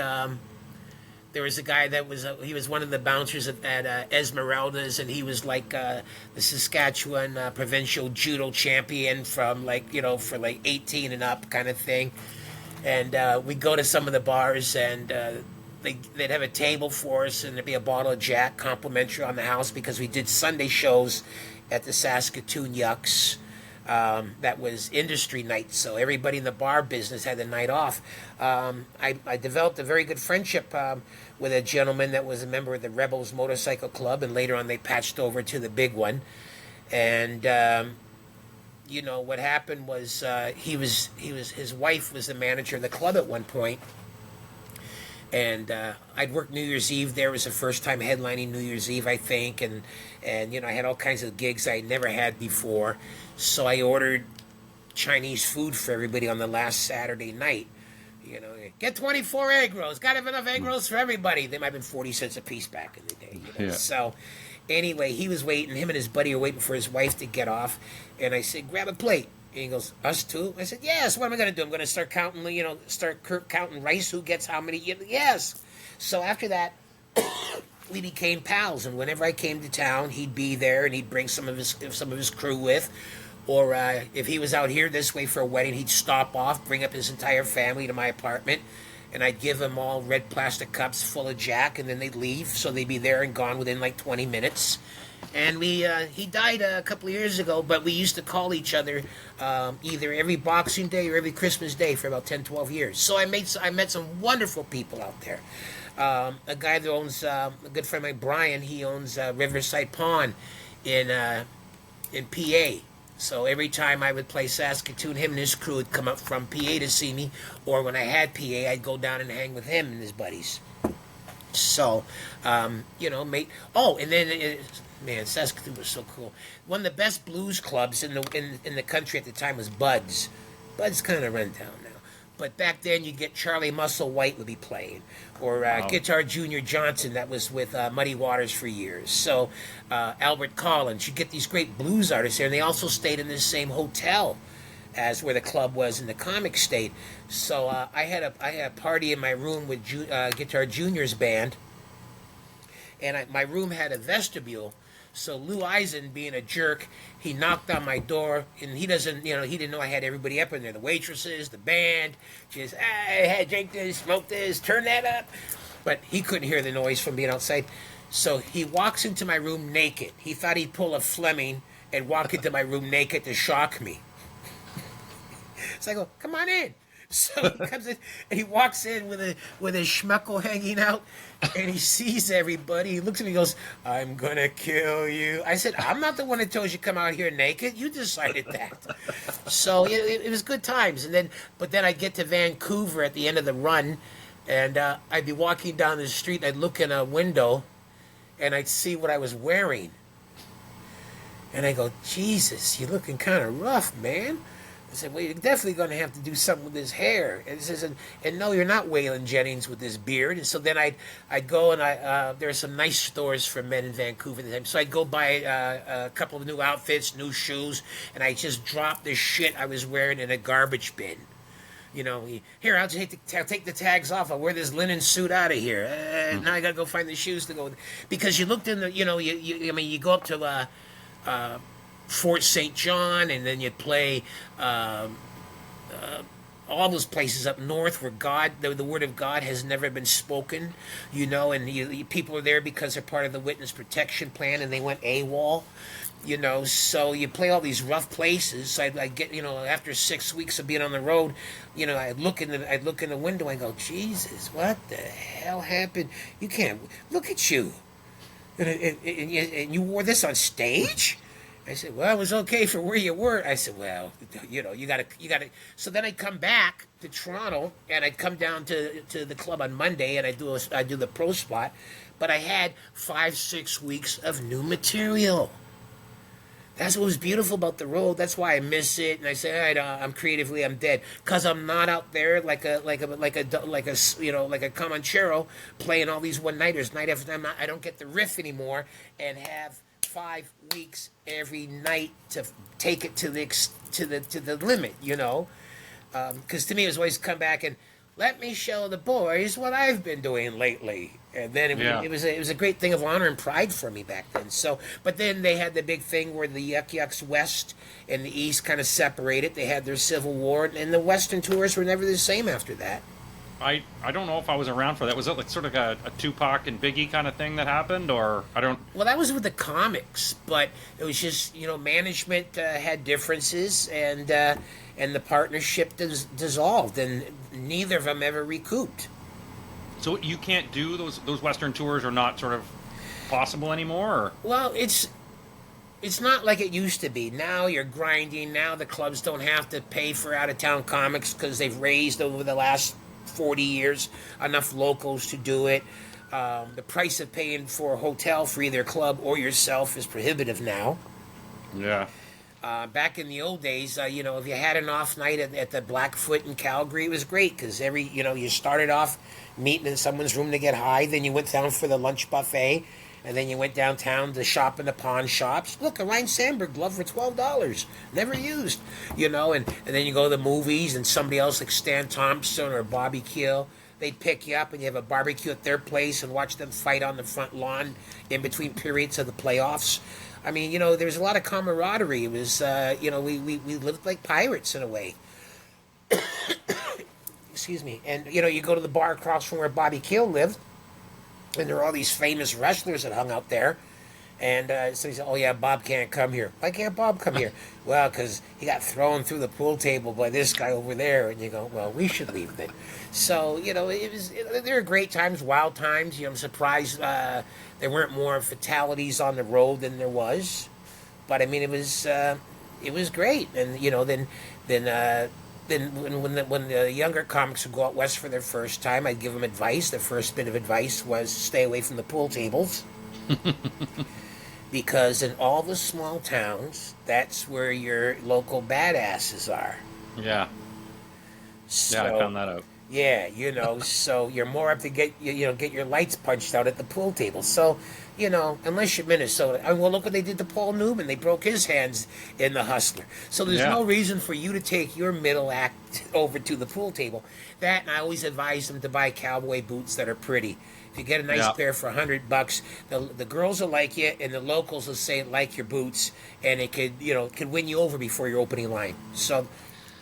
there was a guy that was, he was one of the bouncers at Esmeralda's, and he was like the Saskatchewan provincial judo champion from for 18 and up kind of thing. And we'd go to some of the bars, and they'd have a table for us, and there'd be a bottle of Jack complimentary on the house because we did Sunday shows at the Saskatoon Yucks. That was industry night, so everybody in the bar business had the night off. I developed a very good friendship with a gentleman that was a member of the Rebels Motorcycle Club, and later on they patched over to the big one. And what happened was his wife was the manager of the club at one point. And I'd worked New Year's Eve there. It was the first time headlining New Year's Eve, I think. And I had all kinds of gigs I never had before. So I ordered Chinese food for everybody on the last Saturday night. Get 24 egg rolls. Got to have enough egg rolls for everybody. They might have been 40 cents a piece back in the day. Yeah. So anyway, he was waiting. Him and his buddy were waiting for his wife to get off. And I said, grab a plate. And he goes, us too? I said, yes. What am I going to do? I'm going to start counting, counting rice, who gets how many. Yes. So after that, we became pals. And whenever I came to town, he'd be there, and he'd bring some of his crew with. Or if he was out here this way for a wedding, he'd stop off, bring up his entire family to my apartment, and I'd give them all red plastic cups full of Jack, and then they'd leave. So they'd be there and gone within like 20 minutes. And he died a couple of years ago, but we used to call each other either every Boxing Day or every Christmas Day for about 10, 12 years. So I met some wonderful people out there. A guy that owns, a good friend of mine, Brian, he owns Riverside Pond in PA. So every time I would play Saskatoon, him and his crew would come up from PA to see me. Or when I had PA, I'd go down and hang with him and his buddies. So, mate. Oh, and then... Man, Saskatoon was so cool. One of the best blues clubs in the country at the time was Bud's. Bud's kind of run down now. But back then, you'd get Charlie Muscle White would be playing. Or Guitar Junior Johnson, that was with Muddy Waters for years. So Albert Collins. You'd get these great blues artists there. And they also stayed in this same hotel as where the club was in the comic state. So I had a party in my room with Guitar Junior's band. And my room had a vestibule. So Lou Eisen, being a jerk, he knocked on my door, and he didn't know I had everybody up in there, the waitresses, the band, just, hey, drink this, smoke this, turn that up. But he couldn't hear the noise from being outside. So he walks into my room naked. He thought he'd pull a Fleming and walk into my room naked to shock me. So I go, come on in. So he comes in and he walks in with his schmuckle hanging out, and he sees everybody. He looks at me and goes, "I'm gonna kill you." I said, "I'm not the one that told you to come out here naked. You decided that." So it was good times. But then I'd get to Vancouver at the end of the run, and I'd be walking down the street. And I'd look in a window, and I'd see what I was wearing, and I go, "Jesus, you're looking kind of rough, man." I said, "Well, you're definitely going to have to do something with his hair." And he says, and no, you're not Waylon Jennings with this beard. And so then I'd go and there are some nice stores for men in Vancouver at the time. So I'd go buy a couple of new outfits, new shoes, and I just drop the shit I was wearing in a garbage bin. You know, here, I'll take the tags off. I'll wear this linen suit out of here. Now I got to go find the shoes to go with. Because you looked in the, you go up to Fort St. John, and then you'd play all those places up north where the word of God has never been spoken, and people are there because they're part of the witness protection plan and they went AWOL, so you play all these rough places. So I'd get, after 6 weeks of being on the road, I'd look in the window and go, "Jesus, what the hell happened? You can't, look at you. And you wore this on stage?" I said, "Well, it was okay for where you were." I said, "Well, you gotta." So then I'd come back to Toronto, and I'd come down to the club on Monday, and I'd do the pro spot, but I had 5-6 weeks of new material. That's what was beautiful about the road. That's why I miss it. And I say, "All right, I'm creatively, I'm dead," because I'm not out there like a Comanchero playing all these one nighters night after night. I don't get the riff anymore, and have 5 weeks every night to take it to the limit, because to me it was always come back and let me show the boys what I've been doing lately, and then it was a great thing of honor and pride for me back then. So, but then they had the big thing where the Yuck Yucks West and the East kind of separated. They had their Civil War, and the Western tours were never the same after that. I don't know if I was around for that. Was it like sort of a Tupac and Biggie kind of thing that happened, or I don't? Well, that was with the comics, but it was just management had differences, and the partnership dissolved, and neither of them ever recouped. So you can't do those Western tours, are not sort of possible anymore? Or? Well, it's not like it used to be. Now you're grinding. Now the clubs don't have to pay for out of town comics because they've raised over the last 40 years enough locals to do it. The price of paying for a hotel for either club or yourself is prohibitive now. Yeah. Back in the old days, if you had an off night at the Blackfoot in Calgary, it was great because you started off meeting in someone's room to get high, then you went down for the lunch buffet, and then you went downtown to shop in the pawn shops. Look, a Ryan Sandberg glove for $12, never used, and then you go to the movies, and somebody else like Stan Thompson or Bobby Keel, they'd pick you up and you have a barbecue at their place and watch them fight on the front lawn in between periods of the playoffs. I mean, there was a lot of camaraderie. It was, we lived like pirates in a way. Excuse me. And, you go to the bar across from where Bobby Keel lived, and there were all these famous wrestlers that hung out there. And so he said, "Oh, yeah, Bob can't come here." "Why can't Bob come here?" "Well, because he got thrown through the pool table by this guy over there." And you go, "Well, we should leave then." So, there were great times, wild times. I'm surprised there weren't more fatalities on the road than there was. But, I mean, it was great. And, then when the younger comics would go out west for their first time, I'd give them advice. The first bit of advice was stay away from the pool tables. Because in all the small towns, that's where your local badasses are. Yeah. So, I found that out. Yeah, so you're more up to get your lights punched out at the pool table. So, unless you're Minnesota. Well, look what they did to Paul Newman. They broke his hands in the Hustler. So there's no reason for you to take your middle act over to the pool table. And I always advise them to buy cowboy boots that are pretty. If you get a nice pair for $100, the girls will like you, and the locals will say like your boots, and it could win you over before your opening line. So,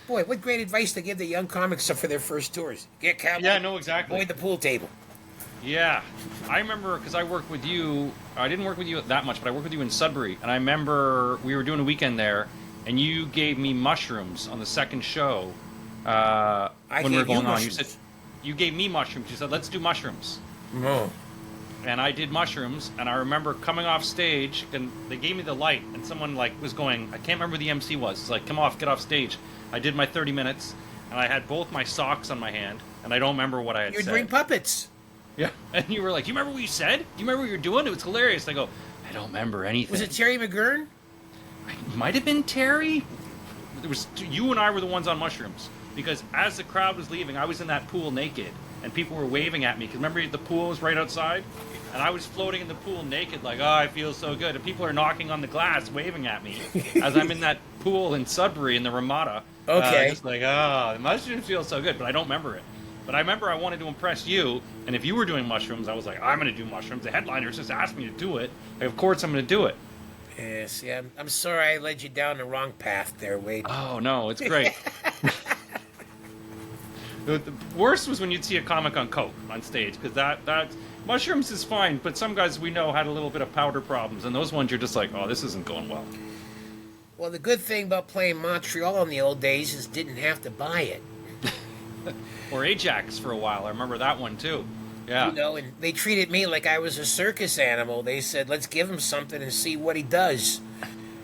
boy, what great advice to give the young comics for their first tours. Get cowboy. Yeah, no, exactly. Avoid the pool table. Yeah, I remember because I worked with you. I didn't work with you that much, but I worked with you in Sudbury, and I remember we were doing a weekend there, and you gave me mushrooms on the second show, when we were gave you going on. You mushrooms. said you gave me mushrooms. You said let's do mushrooms, No. and I did mushrooms. And I remember coming off stage, and they gave me the light, and someone like was going. I can't remember who the MC was. It's like, come off, get off stage. I did my 30 minutes, and I had both my socks on my hand, and I don't remember what I had You're said. doing puppets. Yeah, and you were like, "Do you remember what you said? Do you remember what you were doing? It was hilarious." I go, "I don't remember anything." Was it Terry McGurn? It might have been Terry. It was you and I were the ones on mushrooms because as the crowd was leaving, I was in that pool naked, and people were waving at me. Because remember, the pool was right outside, and I was floating in the pool naked, like, "Oh, I feel so good." And people are knocking on the glass, waving at me as I'm in that pool in Sudbury in the Ramada. Okay. Just like, "Oh, the mushrooms feel so good," but I don't remember it. But I remember I wanted to impress you, and if you were doing mushrooms, I was like, I'm going to do mushrooms. The headliners just asked me to do it. Like, of course I'm going to do it. Yes, yeah. I'm sorry I led you down the wrong path there, Wade. Oh, no, it's great. The worst was when you'd see a comic on coke on stage, because that mushrooms is fine, but some guys we know had a little bit of powder problems, and those ones you're just like, oh, this isn't going well. Well, the good thing about playing Montreal in the old days is didn't have to buy it. Or Ajax for a while. I remember that one, too. Yeah. You know, and they treated me like I was a circus animal. They said, let's give him something and see what he does.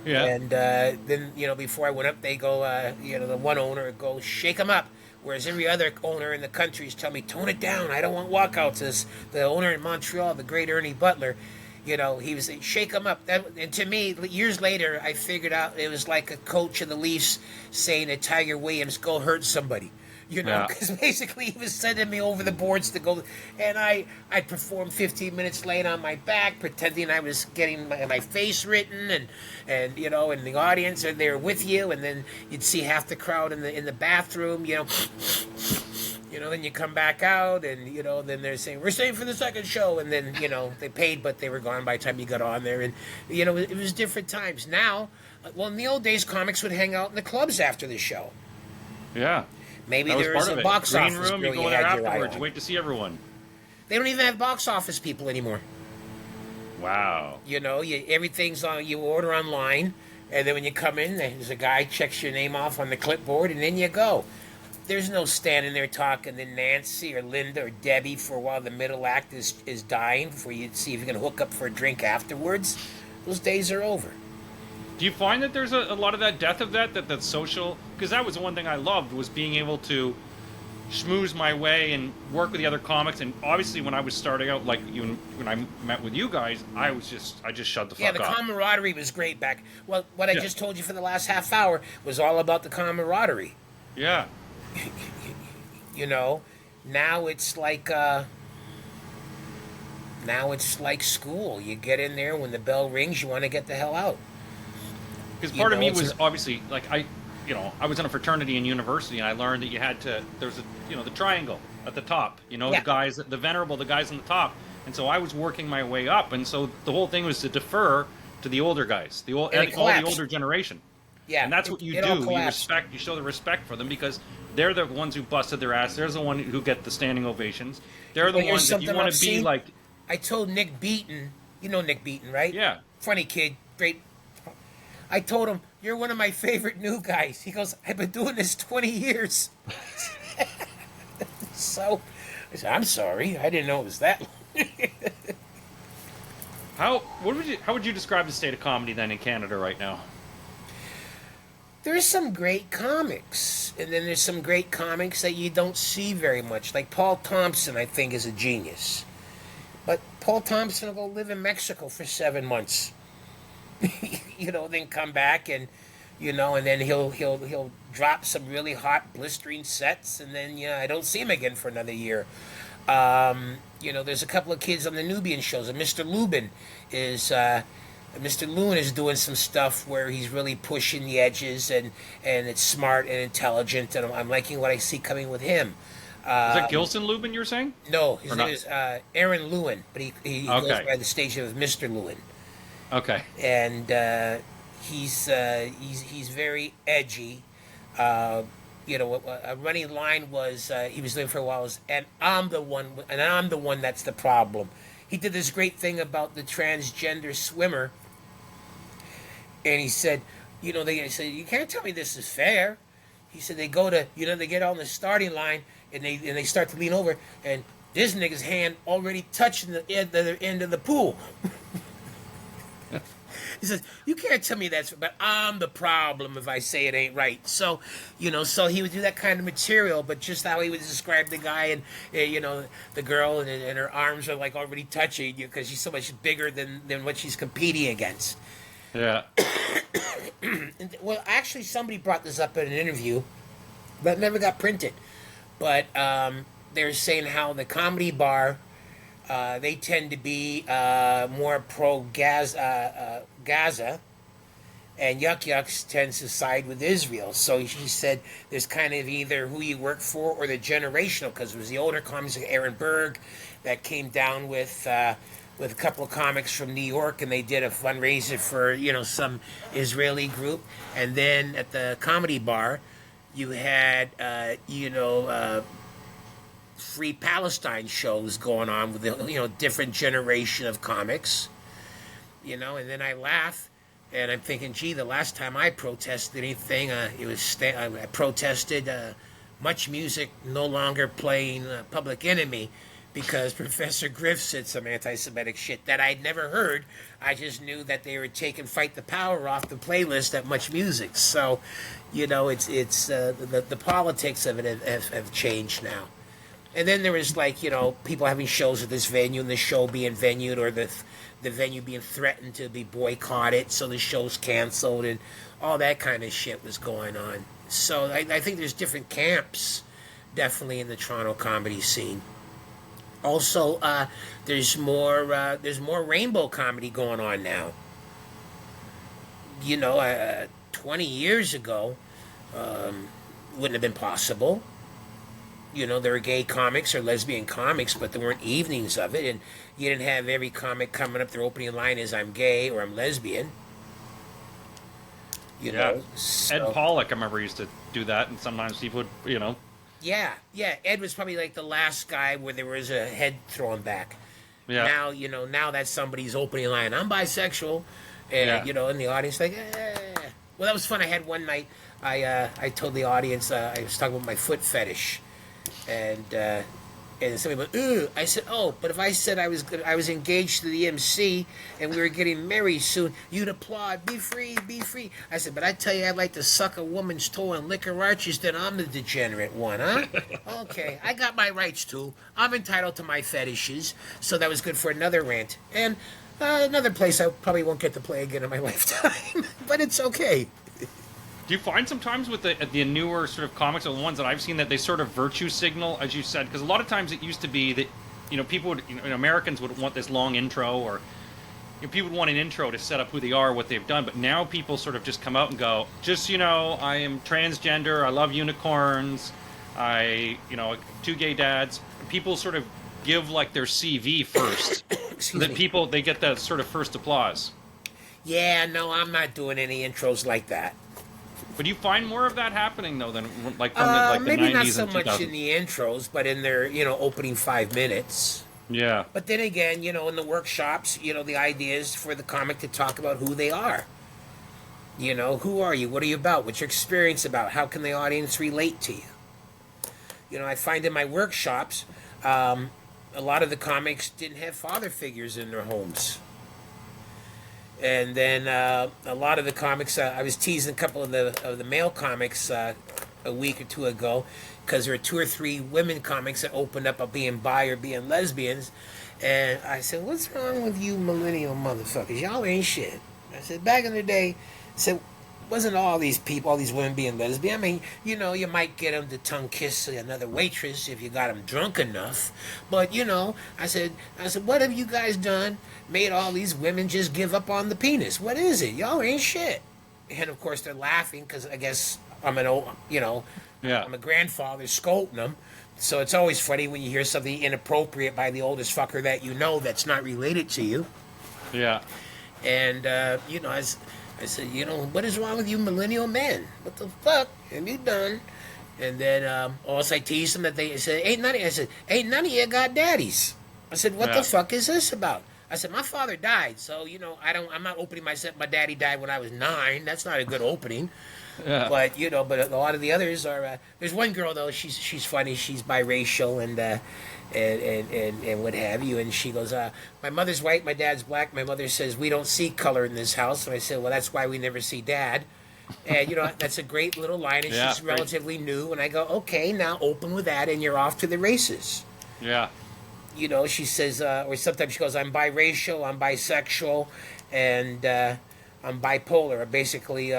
Yeah. And then, before I went up, they go, the one owner would go, shake him up. Whereas every other owner in the country is telling me, tone it down. I don't want walkouts. The owner in Montreal, the great Ernie Butler, he was saying, shake him up. And to me, years later, I figured out it was like a coach of the Leafs saying to Tiger Williams, go hurt somebody. Because basically he was sending me over the boards to go, and I'd perform 15 minutes late on my back, pretending I was getting my face written, and in the audience, and they were with you, and then you'd see half the crowd in the bathroom, then you come back out, and then they're saying we're staying for the second show, and then they paid, but they were gone by the time you got on there, and it was different times. Now, well, in the old days, comics would hang out in the clubs after the show. Yeah. Maybe That was there was part a of it. box Green office room, girl you go had there your eye afterwards, on. wait to see everyone. They don't even have box office people anymore. Wow. Everything's on. You order online, and then when you come in, there's a guy checks your name off on the clipboard, and then you go. There's no standing there talking to Nancy or Linda or Debbie for a while the middle act is dying before you see if you can hook up for a drink afterwards. Those days are over. Do you find that there's a lot of that death of that's social? Because that was the one thing I loved, was being able to schmooze my way and work with the other comics. And obviously when I was starting out, like when I met with you guys, I just shut the fuck up. Yeah, the camaraderie was great back. Well, what I just told you for the last half hour was all about the camaraderie. Yeah. Now it's like school. You get in there, when the bell rings, you want to get the hell out. Because part of me was obviously, like, I was in a fraternity in university, and I learned that you had to, there's the triangle at the top, the guys, the venerable, the guys on the top. And so I was working my way up, and so the whole thing was to defer to the older guys, all the older generation. Yeah. And that's what you do. You show the respect for them, because they're the ones who busted their ass. They're the one who get the standing ovations. They're the ones that you want to be like. I told Nick Beaton, Nick Beaton, right? Yeah. Funny kid, great. I told him, you're one of my favorite new guys. He goes, I've been doing this 20 years. So, I said, I'm sorry. I didn't know it was that long. How would you describe the state of comedy then in Canada right now? There's some great comics, and then there's some great comics that you don't see very much. Like Paul Thompson, I think, is a genius. But Paul Thompson will go live in Mexico for 7 months. Then come back and then he'll drop some really hot blistering sets, and then I don't see him again for another year. There's a couple of kids on the Nubian shows, and Mr. Lubin is doing some stuff where he's really pushing the edges, and it's smart and intelligent, and I'm liking what I see coming with him. Is that Gilson Lubin you're saying? No, his name is Aaron Lewin, but he goes Okay. by the stage name of Mr. Lewin. Okay. And he's very edgy. A running line was he was doing for a while was, and I'm the one that's the problem. He did this great thing about the transgender swimmer, and he said, they said, you can't tell me this is fair. He said they go to, they get on the starting line and they start to lean over, and this nigga's hand already touching the end of the pool. He says, you can't tell me that's, but I'm the problem if I say it ain't right. So, so he would do that kind of material, but just how he would describe the guy and, the girl and her arms are like already touching you because she's so much bigger than what she's competing against. Yeah. Well, actually, somebody brought this up in an interview, but it never got printed. But they're saying how the comedy bar, they tend to be more pro-Gaza, and Yuck Yucks tends to side with Israel. So she said there's kind of either who you work for or the generational, because it was the older comics like Aaron Berg that came down with a couple of comics from New York, and they did a fundraiser for, some Israeli group. And then at the comedy bar, you had, Free Palestine shows going on with the, different generation of comics. And then I laugh, and I'm thinking, gee, the last time I protested anything, it was I protested Much Music no longer playing Public Enemy, because Professor Griff said some anti-Semitic shit that I'd never heard. I just knew that they were taking "Fight the Power" off the playlist at Much Music. So, it's the politics of it have changed now. And then there was people having shows at this venue and the show being venued, or the venue being threatened to be boycotted, so the show's canceled, and all that kind of shit was going on. So I think there's different camps, definitely, in the Toronto comedy scene. Also, there's more rainbow comedy going on now. 20 years ago, wouldn't have been possible. There were gay comics or lesbian comics, but there weren't evenings of it, and you didn't have every comic coming up, their opening line is "I'm gay" or "I'm lesbian." So. Ed Pollock, I remember, used to do that, and sometimes he would, Yeah. Ed was probably like the last guy where there was a head thrown back. Yeah. Now that's somebody's opening line. "I'm bisexual," and in the audience like, eh. Well, that was fun. I had one night. I told the audience I was talking about my foot fetish, and somebody went, "Ooh." I said, "Oh, but if I said I was engaged to the MC and we were getting married soon, you'd applaud. Be free, be free." I said, "But I tell you, I'd like to suck a woman's toe and lick her arches, then I'm the degenerate one, huh?" Okay, I got my rights too. I'm entitled to my fetishes. So that was good for another rant. And another place I probably won't get to play again in my lifetime, but it's okay. Do you find sometimes with the newer sort of comics, or the ones that I've seen, that they sort of virtue signal, as you said? Because a lot of times it used to be that, people would, Americans would want this long intro, or people would want an intro to set up who they are, what they've done. But now people sort of just come out and go, just, I am transgender, I love unicorns, two gay dads. People sort of give like their CV first, so that they get that sort of first applause. Yeah, no, I'm not doing any intros like that. But do you find more of that happening, though, than like from the maybe 90s not so and much 2000s? in the intros, but in their opening 5 minutes. Yeah. But then again, in the workshops, the idea is for the comic to talk about who they are. Who are you? What are you about? What's your experience about? How can the audience relate to you? I find in my workshops, a lot of the comics didn't have father figures in their homes. And then a lot of the comics, I was teasing a couple of the male comics a week or two ago, because there were 2 or 3 women comics that opened up about being bi or being lesbians. And I said, "What's wrong with you millennial motherfuckers? Y'all ain't shit." I said, back in the day, wasn't all these women being lesbian. I mean, you might get them to tongue kiss another waitress if you got them drunk enough. But, I said, what have you guys done? Made all these women just give up on the penis. What is it? Y'all ain't shit. And, of course, they're laughing because I guess I'm I'm a grandfather scolding them. So it's always funny when you hear something inappropriate by the oldest fucker that that's not related to you. Yeah. And, I said, what is wrong with you millennial men? What the fuck have you done? And then also I teased them that they said, ain't none of you got daddies. I said, what the fuck is this about? I said, my father died, so I'm not opening myself. My daddy died when I was 9. That's not a good opening. Yeah. But a lot of the others are. There's one girl though. She's funny. She's biracial and what have you. And she goes, my mother's white, my dad's black. My mother says we don't see color in this house. And I said, well, that's why we never see Dad. And that's a great little line. And Yeah, she's relatively new. And I go, okay, now open with that, and you're off to the races. Yeah. She says, or sometimes she goes, I'm biracial, I'm bisexual, and I'm bipolar. Or basically,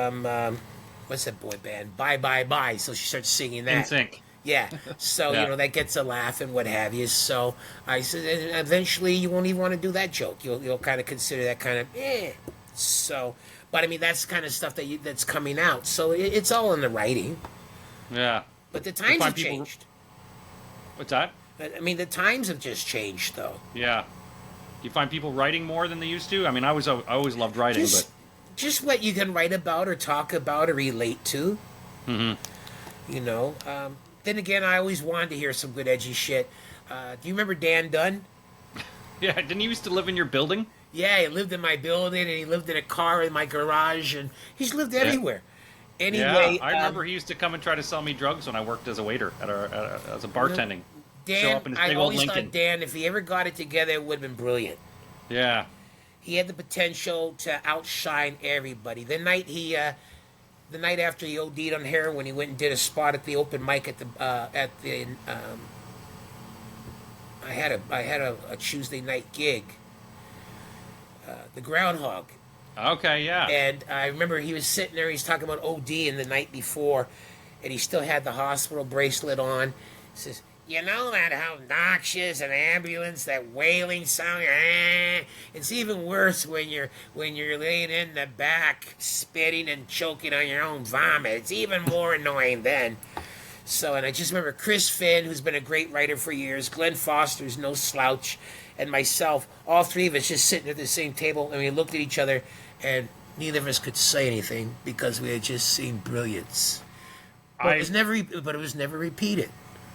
what's that boy band? Bye, bye, bye. So she starts singing that. In sync. Yeah. So, Yeah. that gets a laugh and what have you. So I said, eventually you won't even want to do that joke. You'll kind of consider that kind of, So, but I mean, that's kind of stuff that's coming out. So it's all in the writing. Yeah. But the times have people- changed. What's that? I mean, the times have just changed, though. Yeah. Do you find people writing more than they used to? I mean, I always loved writing, Just what you can write about or talk about or relate to. Mm-hmm. Then again, I always wanted to hear some good edgy shit. Do you remember Dan Dunn? Yeah, didn't he used to live in your building? Yeah, he lived in my building, and he lived in a car in my garage, and he's lived everywhere. Anyway, Yeah, I remember he used to come and try to sell me drugs when I worked as a waiter as a bartending. Show Dan, up in his I big old always Lincoln. thought Dan, if he ever got it together, it would have been brilliant. Yeah. He had the potential to outshine everybody. The night after he OD'd on heroin, he went and did a spot at the open mic at the I had a Tuesday night gig, the Groundhog, Okay, yeah. and I remember he was sitting there. He's talking about ODing the night before, and he still had the hospital bracelet on. He says, "You know that how obnoxious an ambulance, that wailing sound. It's even worse when you're laying in the back, spitting and choking on your own vomit. It's even more annoying then." So, and I just remember Chris Finn, who's been a great writer for years, Glenn Foster's no slouch, and myself, all three of us just sitting at the same table, and we looked at each other, and neither of us could say anything because we had just seen brilliance. But it was never repeated.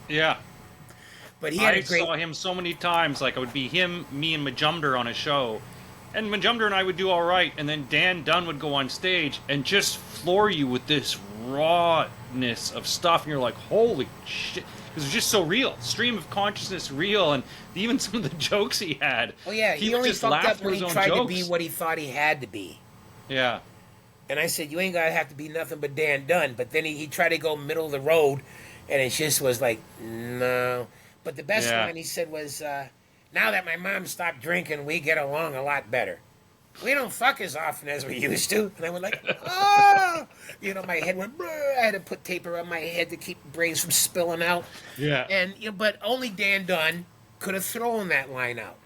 Yeah. But he had I a great. saw him so many times. Like, it would be him, me, and Majumder on a show. And Majumder and I would do all right. And then Dan Dunn would go on stage and just floor you with this rawness of stuff. And you're like, holy shit. It was just so real. Stream of consciousness real. And even some of the jokes he had. Oh, yeah. He would only just fucked laugh up through when his he own tried to jokes. be what he thought he had to be. Yeah. And I said, you ain't got to have to be nothing but Dan Dunn. But then he tried to go middle of the road. And it just was like, no. But the best line he said was, now that my mom stopped drinking, we get along a lot better. We don't fuck as often as we used to. And I went like, oh! My head went, brr. I had to put tape around my head to keep brains from spilling out. Yeah. And, but only Dan Dunn could have thrown that line out.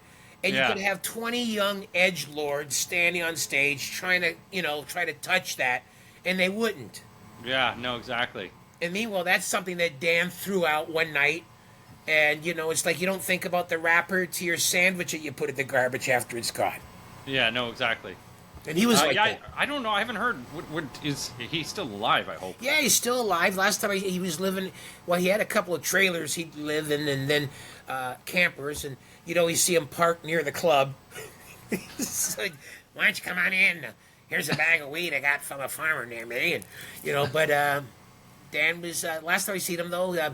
And you could have 20 young edgelords standing on stage trying to touch that, and they wouldn't. Yeah, no, exactly. And meanwhile, that's something that Dan threw out one night. And, it's like you don't think about the wrapper to your sandwich that you put in the garbage after it's gone. Yeah, no, exactly. And he was like that. I don't know. I haven't heard. Is he still alive? I hope. Yeah, he's still alive. Last time he was living, well, he had a couple of trailers he'd live in, and then campers. And, you see him parked near the club. It's like, why don't you come on in? Here's a bag of weed I got from a farmer near me. And, but Dan was, last time I seen him, though,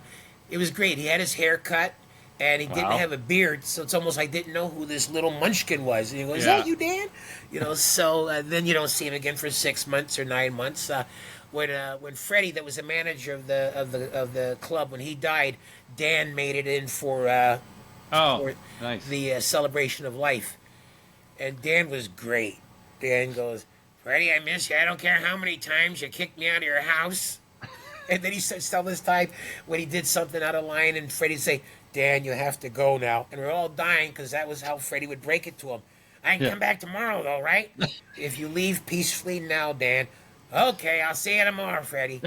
it was great. He had his hair cut, and he didn't have a beard, so it's almost like I didn't know who this little munchkin was. And he goes, is that you, Dan? So then you don't see him again for 6 months or 9 months. When Freddie, that was the manager of the club, when he died, Dan made it in for nice. the celebration of life. And Dan was great. Dan goes, Freddie, I miss you. I don't care how many times you kicked me out of your house. And then he starts telling this time when he did something out of line, and Freddie'd say, Dan, you have to go now. And we're all dying because that was how Freddie would break it to him. I can come back tomorrow, though, right? If you leave peacefully now, Dan. Okay, I'll see you tomorrow, Freddie.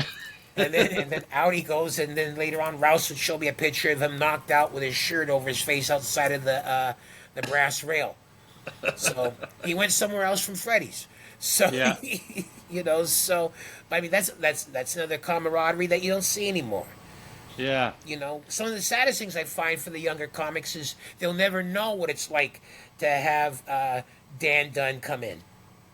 And then out he goes, and then later on, Rouse would show me a picture of him knocked out with his shirt over his face outside of the brass rail. So he went somewhere else from Freddie's. So but I mean that's another camaraderie that you don't see anymore. Yeah. You know, some of the saddest things I find for the younger comics is they'll never know what it's like to have Dan Dunn come in.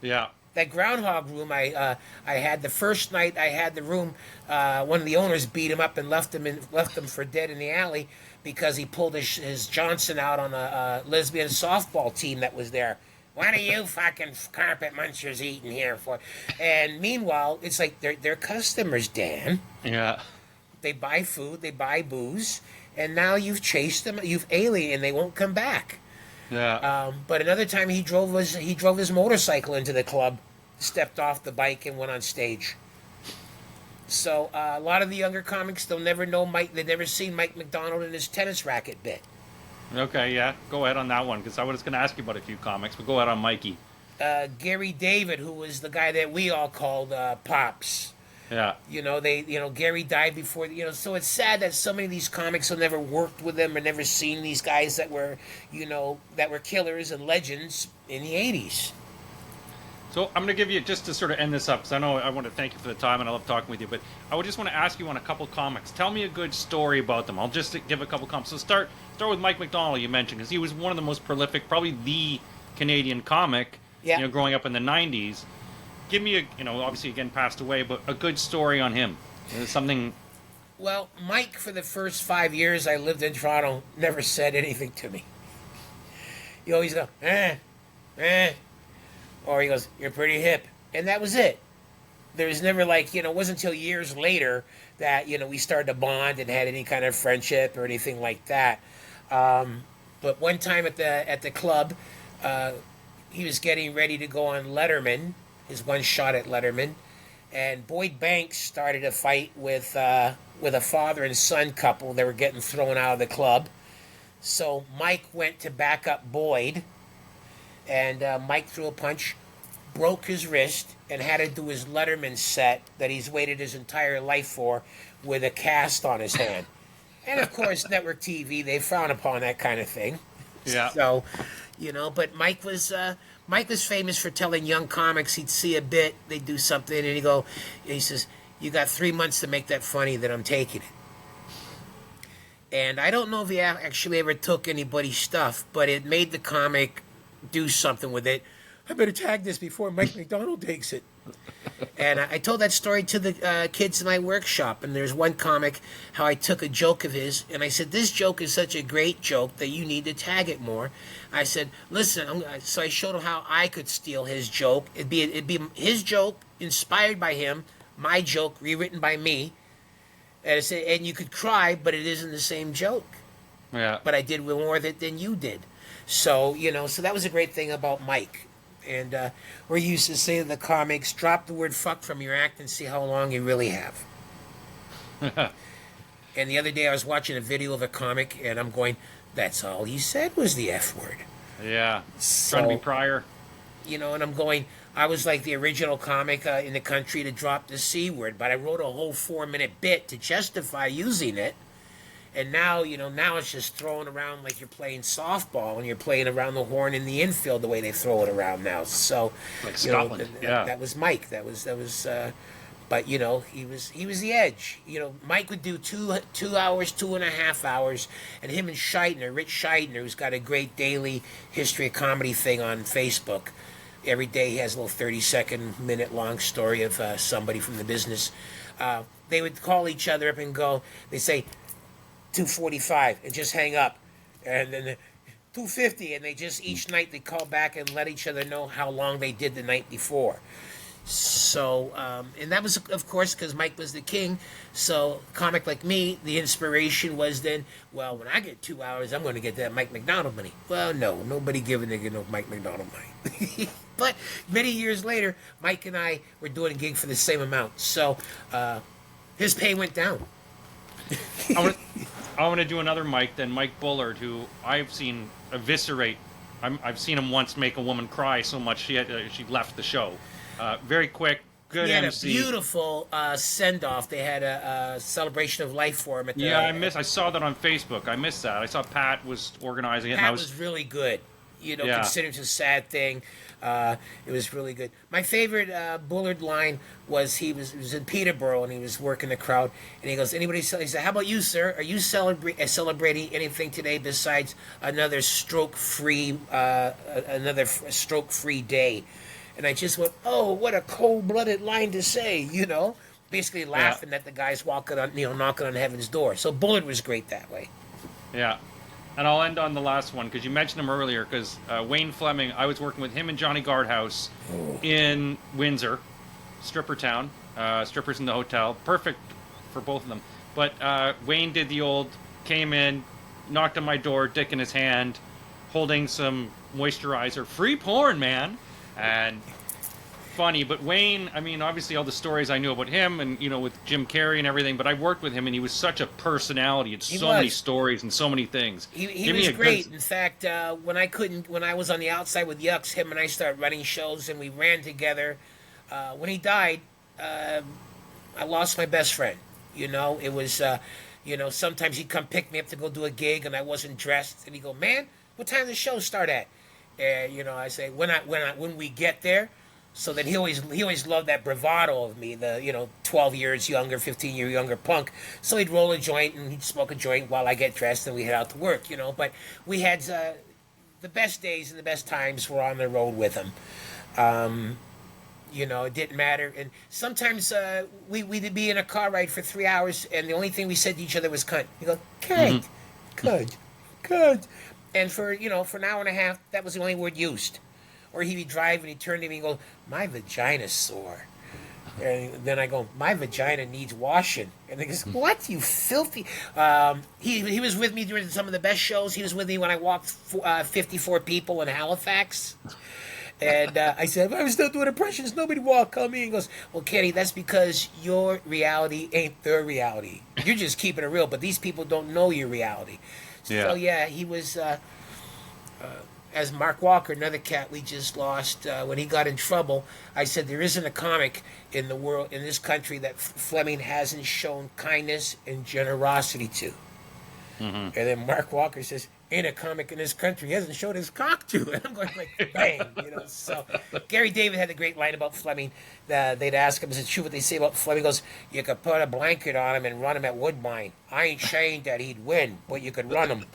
Yeah. That Groundhog Room, I had the first night I had the room. One of the owners beat him up and left him for dead in the alley because he pulled his Johnson out on a lesbian softball team that was there. What are you fucking carpet munchers eating here for? And meanwhile, it's like they're customers, Dan. Yeah. They buy food, they buy booze, and now you've chased them, you've alienated, and they won't come back. Yeah. But another time he drove his motorcycle into the club, stepped off the bike, and went on stage. So a lot of the younger comics, they'll never know Mike. They've never seen Mike McDonald in his tennis racket bit. Okay, yeah. Go ahead on that one, because I was going to ask you about a few comics, but go ahead on Mikey. Gary David, who was the guy that we all called Pops. Yeah. Gary died before. So it's sad that so many of these comics have never worked with them or never seen these guys that were killers and legends in the '80s. So I'm going to give you, just to sort of end this up, because I know I want to thank you for the time and I love talking with you, but I would just want to ask you on a couple comics. Tell me a good story about them. I'll just give a couple comics. So start with Mike McDonald, you mentioned, because he was one of the most prolific, probably the Canadian comic, growing up in the 90s. Give me obviously again passed away, but a good story on him. Something. Well, Mike, for the first 5 years I lived in Toronto, never said anything to me. He always go, or he goes, "You're pretty hip," and that was it. There was never it wasn't until years later that we started to bond and had any kind of friendship or anything like that. But one time at the club, he was getting ready to go on Letterman, his one shot at Letterman, and Boyd Banks started a fight with a father and son couple that were getting thrown out of the club. So Mike went to back up Boyd, and Mike threw a punch, broke his wrist, and had to do his Letterman set that he's waited his entire life for with a cast on his hand. And of course, network TV, they frown upon that kind of thing. Yeah. So, but Mike was famous for telling young comics he'd see a bit, they'd do something, and he says, "You got 3 months to make that funny, then I'm taking it." And I don't know if he actually ever took anybody's stuff, but it made the comic do something with it. I better tag this before Mike McDonald takes it. And I told that story to the kids in my workshop, and there's one comic how I took a joke of his, and I said, "This joke is such a great joke that you need to tag it more." I said, "Listen," so I showed him how I could steal his joke. It'd be his joke inspired by him, my joke rewritten by me, and I said, and you could cry, but it isn't the same joke. Yeah. But I did more with it than you did. So, so that was a great thing about Mike. And we used to say in the comics, drop the word fuck from your act and see how long you really have. And the other day I was watching a video of a comic, and I'm going, that's all he said was the F word. Yeah. So, trying to be prior. And I'm going, I was like the original comic in the country to drop the C word, but I wrote a whole 4-minute bit to justify using it. And now, now it's just thrown around like you're playing softball and you're playing around the horn in the infield the way they throw it around now. So, like Scotland, that was Mike. That was. But he was the edge. Mike would do 2 hours, 2.5 hours, and him and Rich Scheidner, who's got a great daily history of comedy thing on Facebook. Every day he has a little 30-second, minute-long story of somebody from the business. They would call each other up and go. They say 2:45 and just hang up, and then 2:50, and they just each night they call back and let each other know how long they did the night before. So and that was of course because Mike was the king. So a comic like me, the inspiration was then, well, when I get 2 hours, I'm going to get that Mike McDonald money. Well, no, nobody giving a no Mike McDonald money. But many years later, Mike and I were doing a gig for the same amount. So his pay went down. I want to do another Mike, then Mike Bullard, who I've seen eviscerate. I've seen him once make a woman cry so much she left the show. Very quick, good he had MC. a beautiful send-off. They had a celebration of life for him at the. Yeah, I saw that on Facebook. I missed that. I saw Pat was organizing it. Pat was really good. Yeah. considering it's a sad thing. It was really good. My favorite Bullard line was he was in Peterborough and he was working the crowd and he goes, he said, how about you, sir? Are you celebrating anything today besides another stroke-free day? And I just went, oh, what a cold-blooded line to say, basically laughing at the guys walking on, knocking on heaven's door. So Bullard was great that way. Yeah. And I'll end on the last one because you mentioned him earlier. Because Wayne Fleming, I was working with him and Johnny Guardhouse in Windsor, stripper town, strippers in the hotel, perfect for both of them. But Wayne did the old, came in, knocked on my door, dick in his hand, holding some moisturizer, free porn, man, and funny. But Wayne, I mean, obviously all the stories I knew about him and, with Jim Carrey and everything, but I worked with him and he was such a personality. He had so many stories and so many things. He was great. In fact, when I was on the outside with Yucks, him and I started running shows and we ran together. When he died, I lost my best friend. It was, sometimes he'd come pick me up to go do a gig and I wasn't dressed and he'd go, man, what time does the show start at? And, I say, when we get there. So then he always loved that bravado of me, the 12 years younger, 15-year younger punk. So he'd roll a joint and he'd smoke a joint while I get dressed and we head out to work, But we had the best days and the best times were on the road with him. It didn't matter. And sometimes we'd be in a car ride for 3 hours and the only thing we said to each other was cunt. You go, cunt, cunt. And for an hour and a half, that was the only word used. Or he'd be driving, he'd turn to me and go, my vagina's sore. And then I go, my vagina needs washing. And he goes, what, you filthy... He was with me during some of the best shows. He was with me when I walked 54 people in Halifax. And I said, if I was still doing impressions, nobody walk on me. He goes, well, Kenny, that's because your reality ain't their reality. You're just keeping it real, but these people don't know your reality. So, yeah, he was... as Mark Walker, another cat we just lost, when he got in trouble, I said there isn't a comic in the world, in this country, that Fleming hasn't shown kindness and generosity to. And then Mark Walker says, ain't a comic in this country he hasn't showed his cock to. And I'm going like, bang, So Gary David had a great line about Fleming. They'd ask him, is it true what they say about Fleming? He goes, you could put a blanket on him and run him at Woodbine. I ain't saying that he'd win, but you could run him.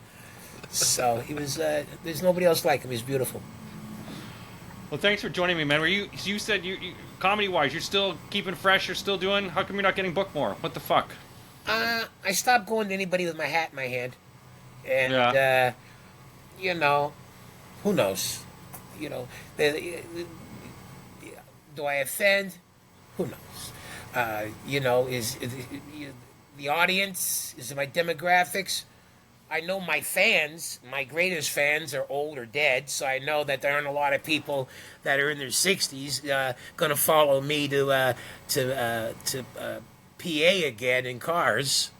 So he was. There's nobody else like him. He's beautiful. Well, thanks for joining me, man. You said you comedy-wise, you're still keeping fresh. You're still doing. How come you're not getting booked more? What the fuck? I stopped going to anybody with my hat in my hand, and who knows? Do I offend? Who knows? Is the audience? Is it my demographics? I know my fans, my greatest fans, are old or dead, so I know that there aren't a lot of people that are in their 60s going to follow me to PA again in cars.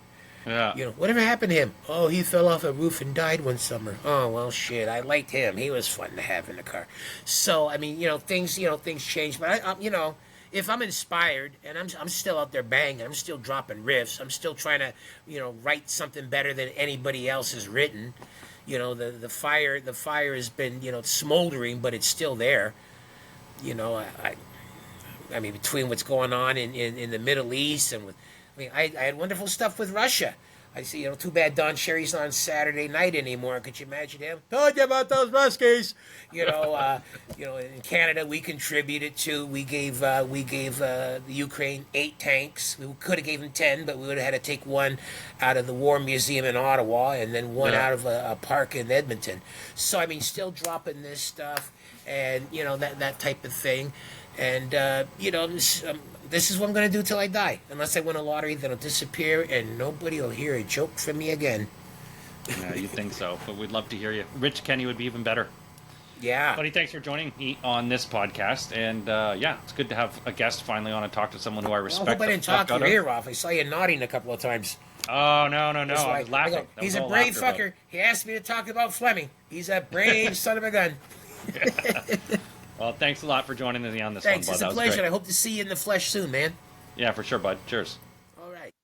Yeah. Whatever happened to him? Oh, he fell off a roof and died one summer. Oh, well, shit. I liked him. He was fun to have in the car. So, I mean, things change. But I if I'm inspired and I'm still out there banging, I'm still dropping riffs, I'm still trying to, write something better than anybody else has written. The fire has been, smoldering, but it's still there. I mean, between what's going on in the Middle East and I had wonderful stuff with Russia. I see, too bad Don Cherry's not on Saturday night anymore. Could you imagine him? Told you about those Ruskies. In Canada we contributed to. We gave the Ukraine 8 tanks. We could have gave them 10, but we would have had to take one out of the War Museum in Ottawa and then one out of a park in Edmonton. So I mean, still dropping this stuff and that type of thing, and this is what I'm going to do till I die. Unless I win a lottery, then I'll disappear, and nobody will hear a joke from me again. Yeah, you think so, but we'd love to hear you. Rich Kenny would be even better. Yeah. Buddy, thanks for joining me on this podcast. And, it's good to have a guest finally on and talk to someone who I respect. I hope I didn't talk your ear off. I saw you nodding a couple of times. Oh, no. I was laughing. He's a brave fucker. He asked me to talk about Fleming. He's a brave son of a gun. Well, thanks a lot for joining me on this Thanks. one, bud. It's a pleasure. I hope to see you in the flesh soon, man. Yeah, for sure, bud. Cheers.